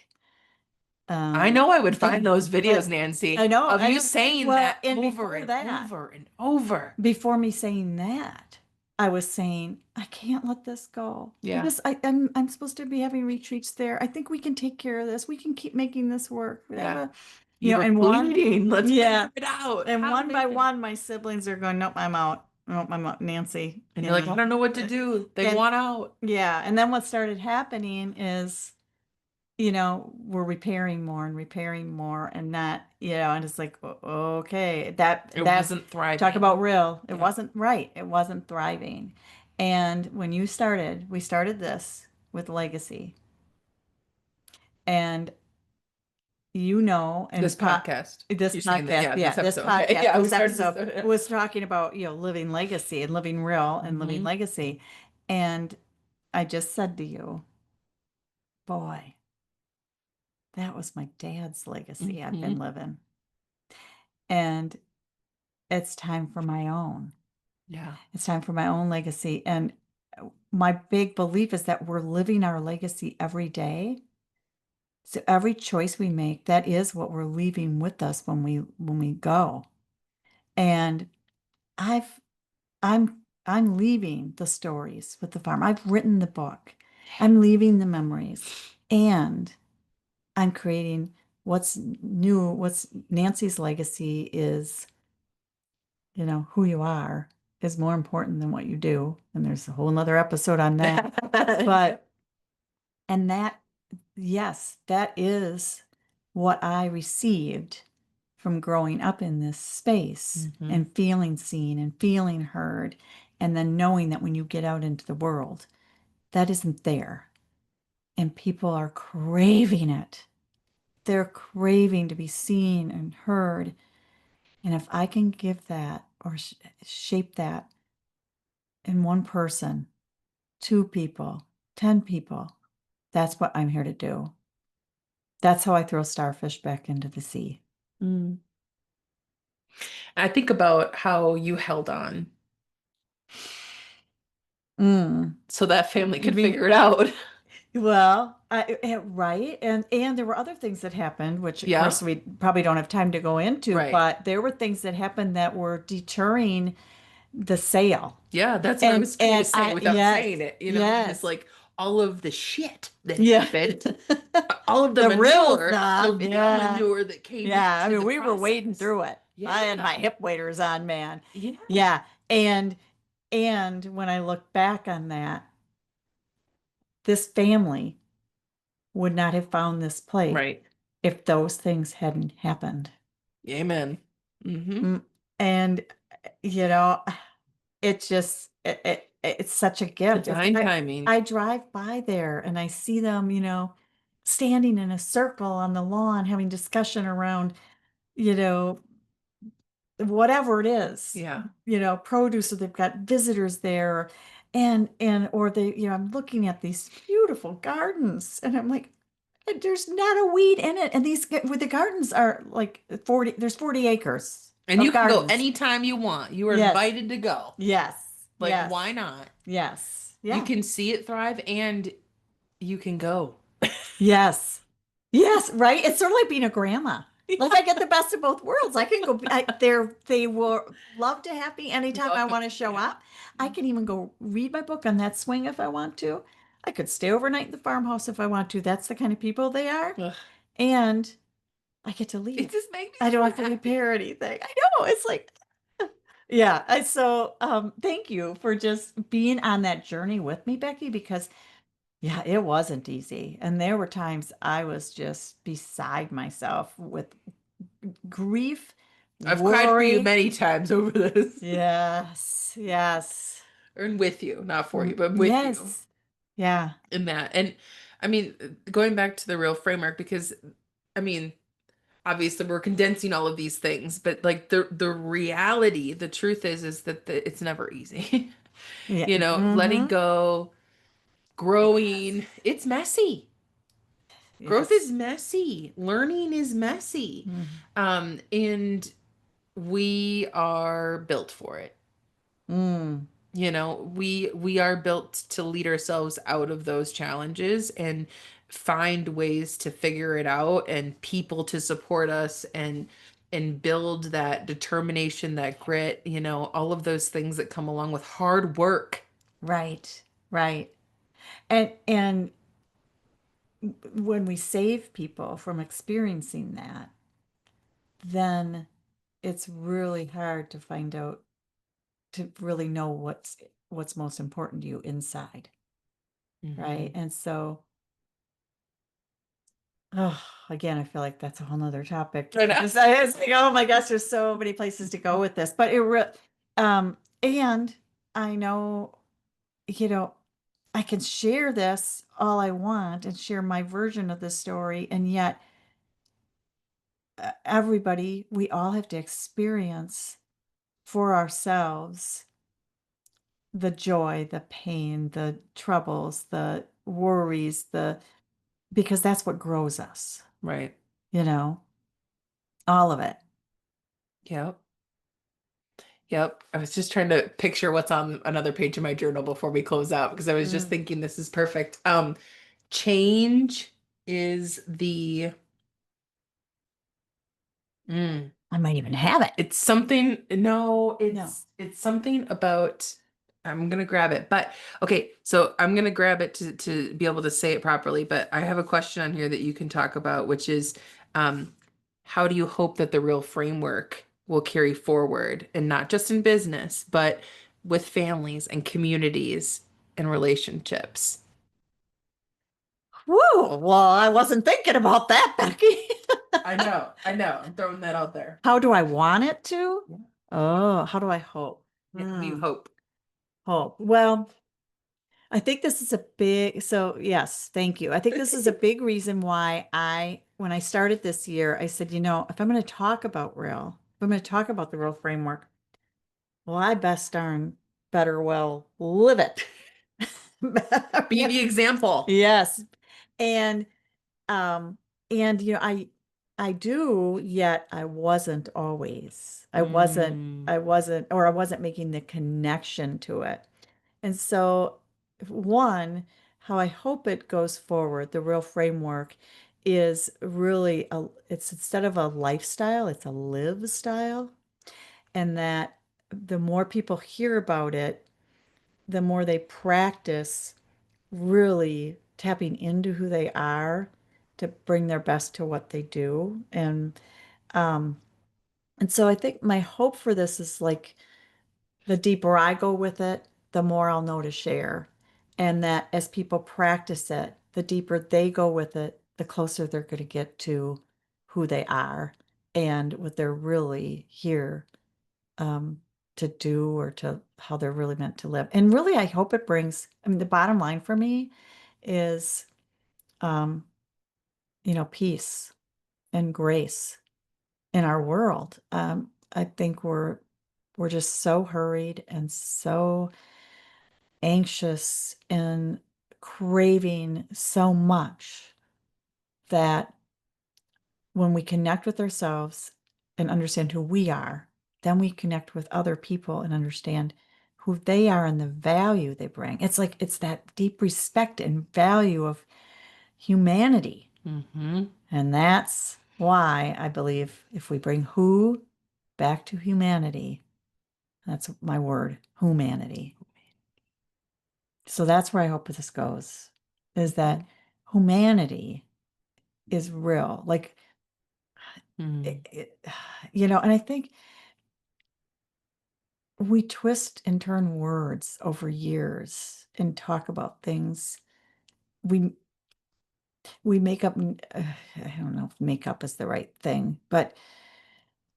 I um, know I would find and, those videos, and Nancy, I know, of I you know. saying Well, that and over before and that, over and over. before me saying that, I was saying, I can't let this go. Yeah. I'm supposed to be having retreats there. I think we can take care of this. We can keep making this work. Yeah. Whatever. You were And one, pleading. Let's yeah. figure it out. And How to one by make it. one, my siblings are going, nope, I'm out. Nope, I'm out, Nancy, And you're like, I don't know what to Uh, do. They And want out. yeah, and then what started happening is, we're repairing more and not, and it's like, okay, It that's wasn't talk thriving. about real. It Yeah. wasn't right. It wasn't thriving. And when we started this with legacy, and This and podcast. this You're saying that, podcast, yeah, yeah, this this episode. Okay. podcast, Yeah, we this started this. episode was talking about, living legacy and living real and living Hmm. legacy. And I just said to you, boy, that was my dad's legacy I've been Hmm. living. And it's time for my own. Yeah. It's time for my own legacy. And my big belief is that we're living our legacy every day. So every choice we make, that is what we're leaving with us when we go. And I've I'm leaving the stories with the farm. I've written the book. I'm leaving the memories. And I'm creating what's new, what's Nancy's legacy is, who you are is more important than what you do. And there's a whole nother episode on that. But, and that, yes, that is what I received from growing up in this space Mhm. and feeling seen and feeling heard. And then knowing that when you get out into the world, that isn't there. And people are craving it. They're craving to be seen and heard. And if I can give that or shape that in one person, two people, 10 people, that's what I'm here to do. That's how I throw starfish back into the sea. Mm. I think about how you held on Mm. so that family You could mean, figure it out. well, right. And there were other things that happened, which of Yeah, course we probably don't have time to go into, right. but there were things that happened that were deterring the sale. Yeah, that's what I And was going to and say I without yes, saying it. It's yes. like all of the shit that Yeah. happened, all of The real the stuff. real Yeah. manure that came Yeah. I into mean, the we were wading process. through it. I had my Yeah. hip waders on, man. Yeah. Yeah. And when I look back on that, this family would not have found this plate Right. if those things hadn't happened. Amen. Hmm. Mm, And you know, it's such a gift. Divine timing. I drive by there and I see them, standing in a circle on the lawn having discussion around, you know, whatever it is, Yeah. produce, or they've got visitors there, or I'm looking at these beautiful gardens and I'm like, there's not a weed in it. And the gardens are like 40 acres And of you can go gardens. anytime you want. You are Yes. invited to go. Yes. Like, Yes. why not? Yes. You Yeah. can see it thrive and you can go. Yes. Yes, right. It's sort of like being a grandma. Like I get the best of both worlds. I can go. They will love to have me anytime I want to show Yeah. up. I can even go read my book on that swing if I want to. I could stay overnight in the farmhouse if I want to. That's the kind of people they are. Ugh. And I get to It leave. just makes me I don't so have to happy. repair anything. I know. It's like, yeah. Thank you for just being on that journey with me, Becky, because yeah, it wasn't easy. And there were times I was just beside myself with grief, I've cried for you worry. many times over this. Yes, yes, And with you, not for you, but with you yes. Yeah, in that. And I mean, going back to the real framework, because I mean, obviously we're condensing all of these things, but like the reality, the truth is that it's never easy. yeah. Letting Mm-hmm. go, Yes, growing, it's messy. Growth is yes. messy. Learning is messy. Mm. And we are built for it. Mm. We are built to lead ourselves out of those challenges and find ways to figure it out and people to support us and build that determination, that grit, all of those things that come along with hard work. Right, right. And when we save people from experiencing that, then it's really hard to find out to really know what's most important to you inside, right? Hmm. And so, oh, again, I feel like that's a whole nother topic. I know. I just think, oh my gosh, there's so many places to go with this. But and I know, you know, I can share this all I want and share my version of the story, and yet everybody, we all have to experience for ourselves the joy, the pain, the troubles, the worries, because that's what grows us, Right. you know, all of it. Yep. Yep. I was just trying to picture what's on another page of my journal before we close out because I was just Mm. thinking this is perfect. Change is the mm, I might even have it. it's something no, No. it's something about I'm gonna grab it. But okay, so I'm gonna grab it to be able to say it properly. But I have a question on here that you can talk about, which is um, how do you hope that the real framework will carry forward and not just in business, but with families and communities and relationships? Whoa, well, I wasn't thinking about that, Becky. I know. I'm throwing that out there. How do I want it to? Yeah. Oh, how do I hope? Yeah, how do you hope? Hope. Well, I think this is a big, so yes, thank you. I think this is a big reason why when I started this year, I said, if I'm going to talk about if I'm going to talk about the real framework, well, I best darn better well live it. Be the example. Yes. And um I do, yet I wasn't always. Mm. I wasn't making the connection to it. And so one, how I hope it goes forward, the real framework is really it's instead of a lifestyle, it's a live style. And that the more people hear about it, the more they practice really tapping into who they are to bring their best to what they do. Um and so I think my hope for this is like the deeper I go with it, the more I'll know to share. And that as people practice it, the deeper they go with it, the closer they're going to get to who they are and what they're really here um, to do or to how they're really meant to live. And really, I hope it brings, I mean, the bottom line for me is, um, peace and grace in our world. I think we're just so hurried and so anxious and craving so much that when we connect with ourselves and understand who we are, then we connect with other people and understand who they are and the value they bring. It's like it's that deep respect and value of humanity. Hmm. And that's why I believe if we bring who back to humanity, that's my word, humanity. So that's where I hope this goes, is that humanity is real. Like, Mm. it, it, and I think we twist and turn words over years and talk about things. We we make up, I don't know if make up is the right thing, but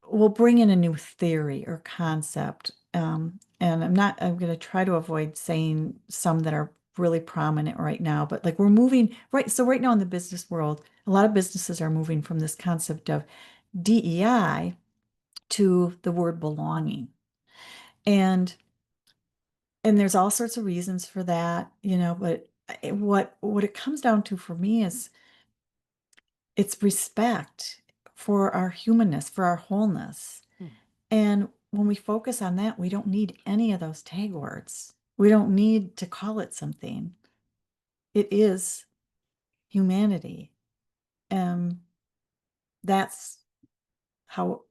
we'll bring in a new theory or concept. And I'm going to try to avoid saying some that are really prominent right now, but like we're moving, right? So, right now in the business world, a lot of businesses are moving from this concept of DEI to the word belonging. And there's all sorts of reasons for that, but what it comes down to for me is it's respect for our humanness, for our wholeness. And when we focus on that, we don't need any of those tag words. We don't need to call it something. It is humanity. And that's how,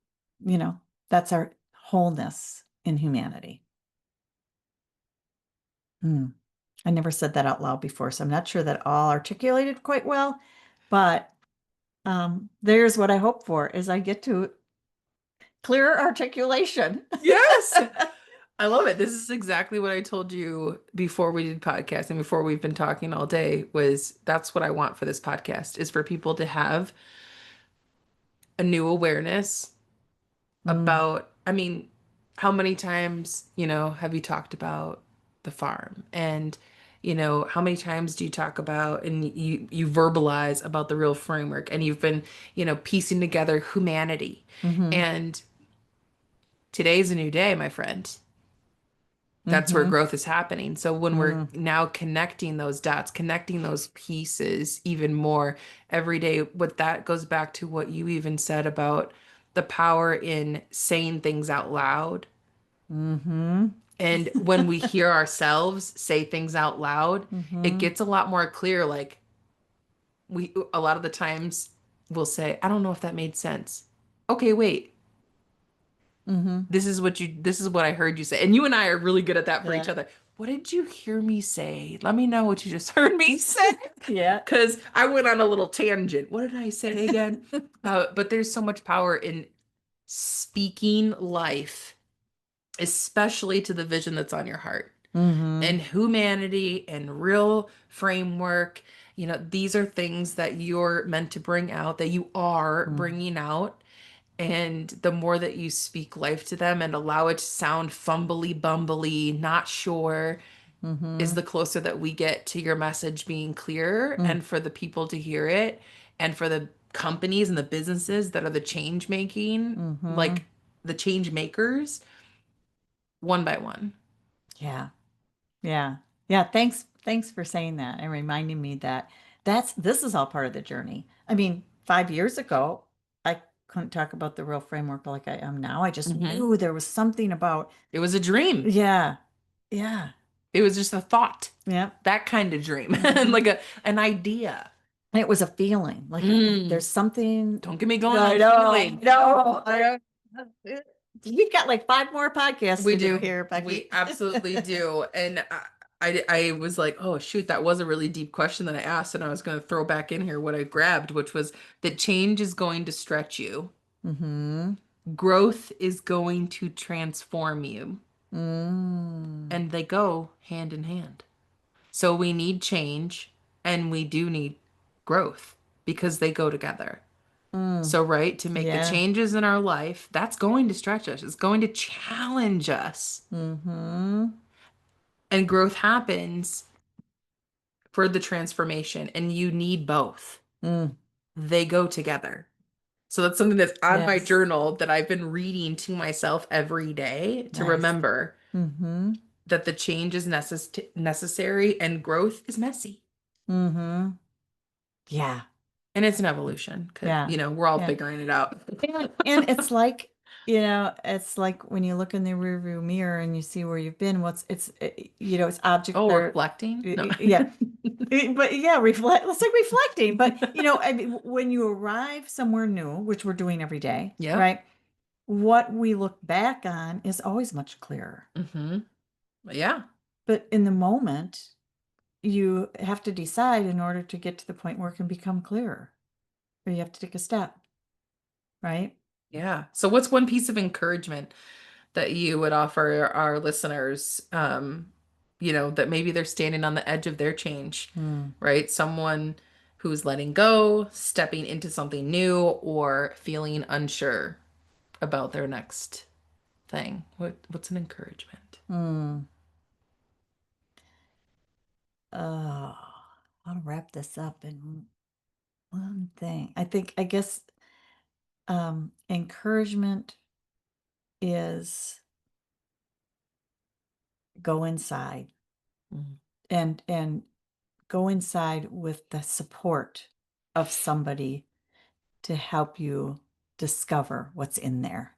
you know, that's our wholeness in humanity. Hmm. I never said that out loud before, so I'm not sure that all articulated quite well, but there's what I hope for is I get to clearer articulation. Yes. I love it. This is exactly what I told you before we did podcast and before we've been talking all day was that's what I want for this podcast is for people to have a new awareness Mm, about, I mean, how many times, have you talked about the farm and how many times do you talk about and you verbalize about the real framework and you've been, piecing together humanity. mm-hmm, And today's a new day, my friend. That's where mm-hmm, growth is happening. So when we're mm, now connecting those dots, connecting those pieces even more every day, what that goes back to what you even said about the power in saying things out loud. mm-hmm, And when we hear ourselves say things out loud, it mm-hmm, gets a lot more clear. Like a lot of the times we'll say, I don't know if that made sense. Okay, wait. mm-hmm. This is what I heard you say. And you and I are really good at that for each Yeah. other. what did you hear me say? Let me know what you just heard me say. Yeah. Because I went on a little tangent. What did I say again? But there's so much power in speaking life, especially to the vision that's on your heart Mm-hmm. and humanity and real framework. You know, these are things that you're meant to bring out, that you are bringing out. And the more that you speak life to them and allow it to sound fumbly, bumbly, not sure, is Mm-hmm. the closer that we get to your message being clear Mm-hmm. and for the people to hear it and for the companies and the businesses that are the change making, Mm-hmm. like the change makers, one by one. Yeah. Yeah. Yeah. Thanks for saying that and reminding me that this is all part of the journey. I mean, 5 years ago, I couldn't talk about the real framework like I am now. I just Hmm. knew there was something about, It was a dream. yeah. Yeah. It was just a thought, Yeah. that kind of dream, and Mm-hmm. like an idea. And it was a feeling like Mm, there's something. don't get me going I on know, feeling. we've got like 5 more podcasts We to do do. here, We Becky. absolutely do. And I was like, oh, shoot, that was a really deep question that I asked. And I was going to throw back in here what I grabbed, which was that change is going to stretch you, Mm-hmm. growth is going to transform you, Mm. and they go hand in hand. So we need change and we do need growth because they go together. Mm. So, right, to make the Yeah. changes in our life, that's going to stretch us. It's going to challenge us. Mm-hmm. And growth happens for the transformation, and you need both. Mm. They go together. So that's something that's on my Yes. journal that I've been reading to myself every day to Nice. remember Mm-hmm. that the change is necessary and growth is messy. Mm-hmm. Yeah. And it's an evolution because, Yeah. we're all Yeah. figuring it out. And it's like, it's like when you look in the rearview mirror and you see where you've been, it's objects Oh, are, reflecting? No. yeah. But yeah, it's like reflecting. But I mean, when you arrive somewhere new, which we're doing every day, Yep. right? What we look back on is always much clearer. Hmm. Yeah. But in the moment, you have to decide in order to get to the point where it can become clearer, or you have to take a step, right? Yeah. So what's one piece of encouragement that you would offer our listeners, that maybe they're standing on the edge of their change, Hmm. right? Someone who's letting go, stepping into something new, or feeling unsure about their next thing. What's an encouragement? Hmm. Oh, I'll wrap this up in one thing. I guess encouragement is go inside Mm. and go inside with the support of somebody to help you discover what's in there.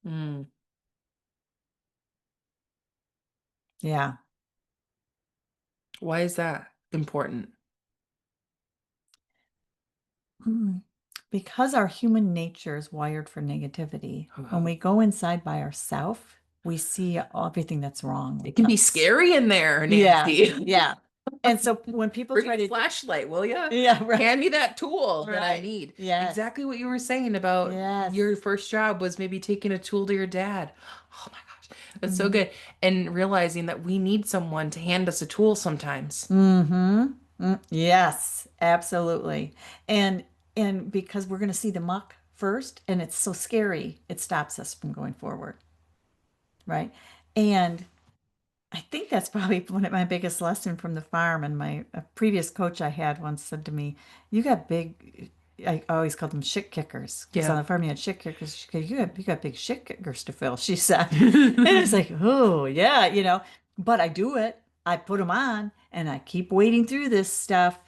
Mm. Yeah. Why is that important? Mm. Because our human nature is wired for negativity. When Ugh. we go inside by ourselves, we see everything that's wrong It with can be us. scary in there, Yeah, Nancy. yeah. And so when people Bring try a to, flashlight, will ya? yeah, right, Hand me that tool that I right. need. Yes, Exactly what you were saying about yes. your first job was maybe taking a tool to your dad. Oh my gosh, that's so Mm-hmm. good. And realizing that we need someone to hand us a tool sometimes. Mm-hmm. Yes, absolutely. And and because we're going to see the muck first, and it's so scary, it stops us from going forward, right? And I think that's probably one of my biggest lesson from the farm. And my a previous coach I had once said to me, "You got big." I always called them shit kickers because on Yeah. the farm you had shit kickers. She goes, you got big shit kickers to fill." She said, and it's like, oh yeah, But I do it. I put them on, and I keep wading through this stuff,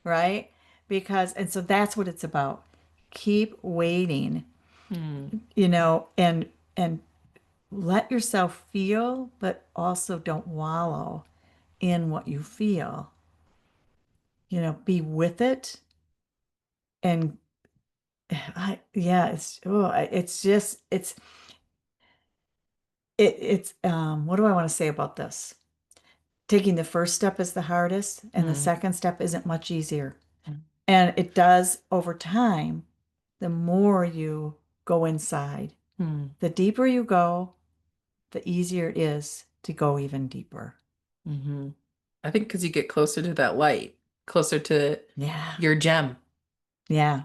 right? And so that's what it's about. Keep waiting, Hmm. and let yourself feel, but also don't wallow in what you feel. Be with it. And yeah, it's what do I want to say about this? taking the first step is the hardest, and the Mm, second step isn't much easier. mm, And it does over time, the more you go inside, mm, the deeper you go, the easier it is to go even deeper. hmm. I think because you get closer to that light, closer to Yeah. your gem, Yeah.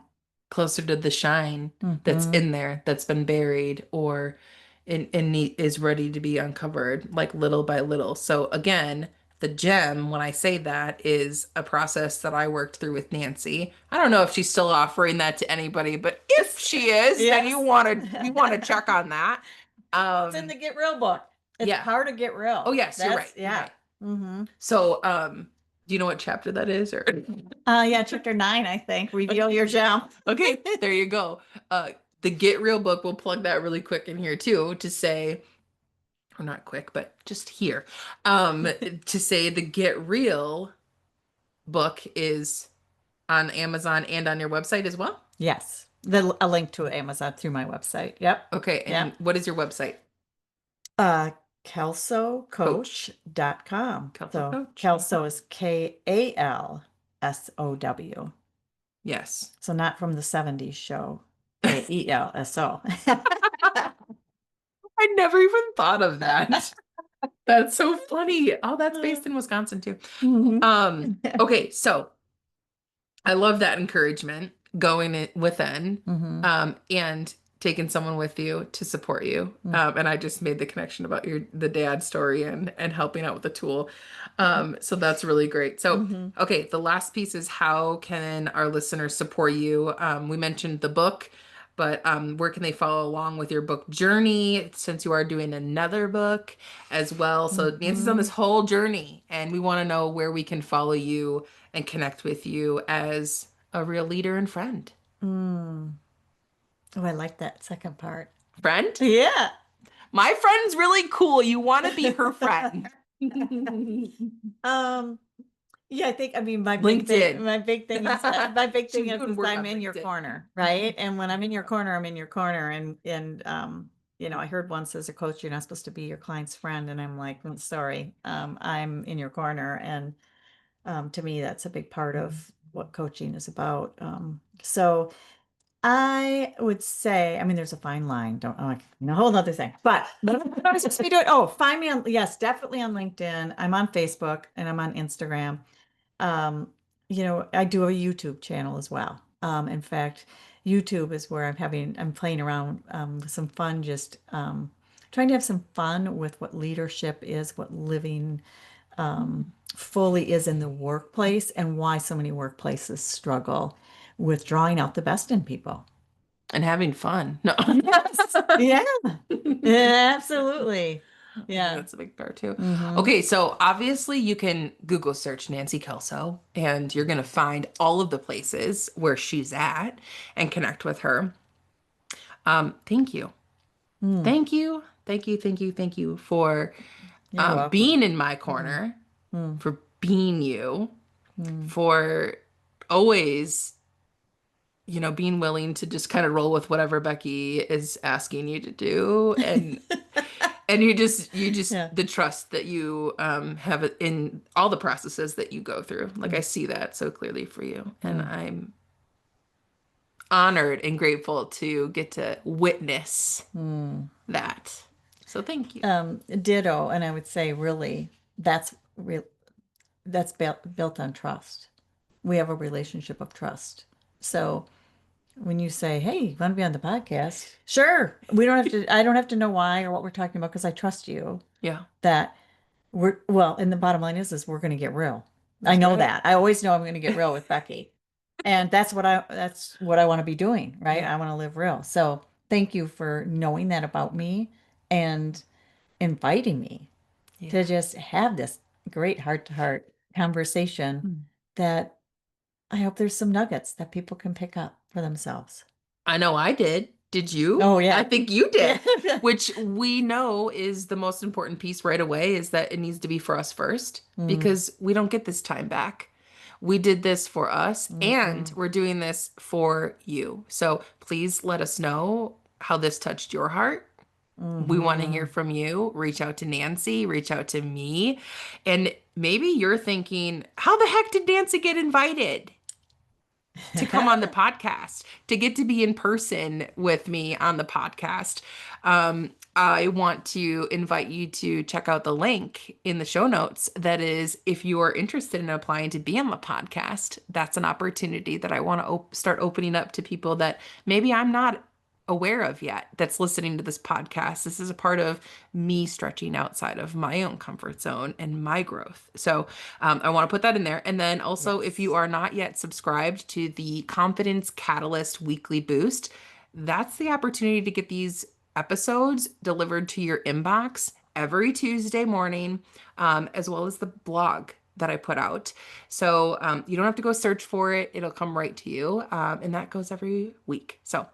closer to the shine that's Hmm. in there, that's been buried or is ready to be uncovered, like little by little. So again, the gem, when I say that, is a process that I worked through with Nancy. I don't know if she's still offering that to anybody, but if she is, then Yes. you want to check on that. It's in Um, the Get Real book. It's yeah. part of Get Oh Real. yes, you're right. That's, You're yeah. right. Hmm. So, do you know what chapter that is or Yeah, chapter 9, I think. Reveal your gem. okay, there you go. The Get Real book, we'll plug that really quick in here too to say, or not quick, but just here, to say the Get Real book is on Amazon and on your website as well. Yes. A link to Amazon through my website. Yep. Okay, and Yep. what is your website? Uh, Coach, KelsowCoach.com. Kelso So Coach. Kelso is Kalsow. Yes. So not from the 70s show. Kelso. I never even thought of that. That's so funny. Oh, that's based in Wisconsin too. Mhm. Okay, so I love that encouragement going within, Mhm. and taking someone with you to support you. Mhm. And I just made the connection about the dad story and helping out with the tool. So that's really great. So, Mhm. okay, the last piece is how can our listeners support you? We mentioned the book, but where can they follow along with your book journey since you are doing another book as well? So Nancy's on this Mhm. whole journey, and we want to know where we can follow you and connect with you as a real leader and friend. Mm. Oh, I like that second part. Friend? Yeah. My friend's really cool. You want to be her friend. Um, yeah, I think, I mean, LinkedIn. my big She thing was doing is work I'm on in your LinkedIn. corner, right? And when I'm in your corner, I'm in your corner. I heard once as a coach, you're not supposed to be your client's friend. And I'm like, "Mm, sorry, I'm in your corner." And to me, that's a big part of what coaching is about. So I would say, I mean, there's a fine line. Don't, like, a whole other thing. But what am I supposed to be doing? Oh, find me on, yes, definitely on LinkedIn. I'm on Facebook and I'm on Instagram. Um, I do a YouTube channel as well. In fact, YouTube is where I'm playing around with some fun, just trying to have some fun with what leadership is, what living fully is in the workplace, and why so many workplaces struggle with drawing out the best in people. And having fun. No. Yes. Yeah. Yeah, absolutely. I think Yeah. that's a big part too. Hmm. Okay, so obviously you can Google search Nancy Kelso and you're going to find all of the places where she's at and connect with her. Thank you. Mm. Thank you. Thank you. Thank you. Thank you for You're welcome. being in my Mm. corner, Mm. for being you, Mm. for always, being willing to just kind of roll with whatever Becky is asking you to do. And you just Yeah. the trust that you have in all the processes that you go through. Like I Mm. see that so clearly for you. And Mm. I'm honored and grateful to get to witness Mm. that. So thank you. Ditto. And I would say, really, that's real. That's built on trust. We have a relationship of trust. So when you say, "Hey, you want to be on the podcast?" Sure. I don't have to know why or what we're talking about because I trust you Yeah, that and the bottom line is we're going to get real. I that's know right. that. I always know I'm going to get real with Becky. And that's what I want to be doing, right? Yeah. I want to live real. So thank you for knowing that about me and inviting me to Yeah. just have this great heart to heart conversation Hmm. that I hope there's some nuggets that people can pick up for themselves. I know I did. Did you? Oh I yeah. think you Yeah. did. Which we know is the most important piece right away is that it needs to be for us first Mm, because we don't get this time back. We did this for us and mm-mm, we're doing this for you. So please let us know how this touched your heart. We want to hear mm-hmm, from you. Reach out to Nancy, reach out to me. And maybe you're thinking, how the heck did Nancy get invited to come on the podcast, to get to be in person with me on the podcast? I want to invite you to check out the link in the show notes. That is, if you are interested in applying to be on the podcast, that's an opportunity that I want to start opening up to people that maybe I'm not aware of yet that's listening to this podcast. This is a part of me stretching outside of my own comfort zone and my growth. So I want to put that in there. And then also, if you Yes. are not yet subscribed to the Confidence Catalyst Weekly Boost, that's the opportunity to get these episodes delivered to your inbox every Tuesday morning, as well as the blog that I put out. So you don't have to go search for it, it'll come right to you. And that goes every week. So,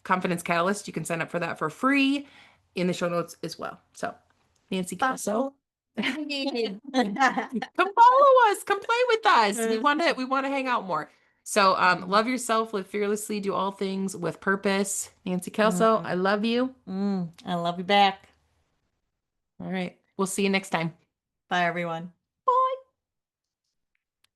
Confidence Catalyst, you can sign up for that for free in the show notes as well. So, Nancy Kelso. Come follow us, come play with us. We want to hang out more. So love yourself, live fearlessly, do all things with purpose. Nancy Kelso, I Mm, love you. I love you back. All right. We'll see you next time. Bye, everyone.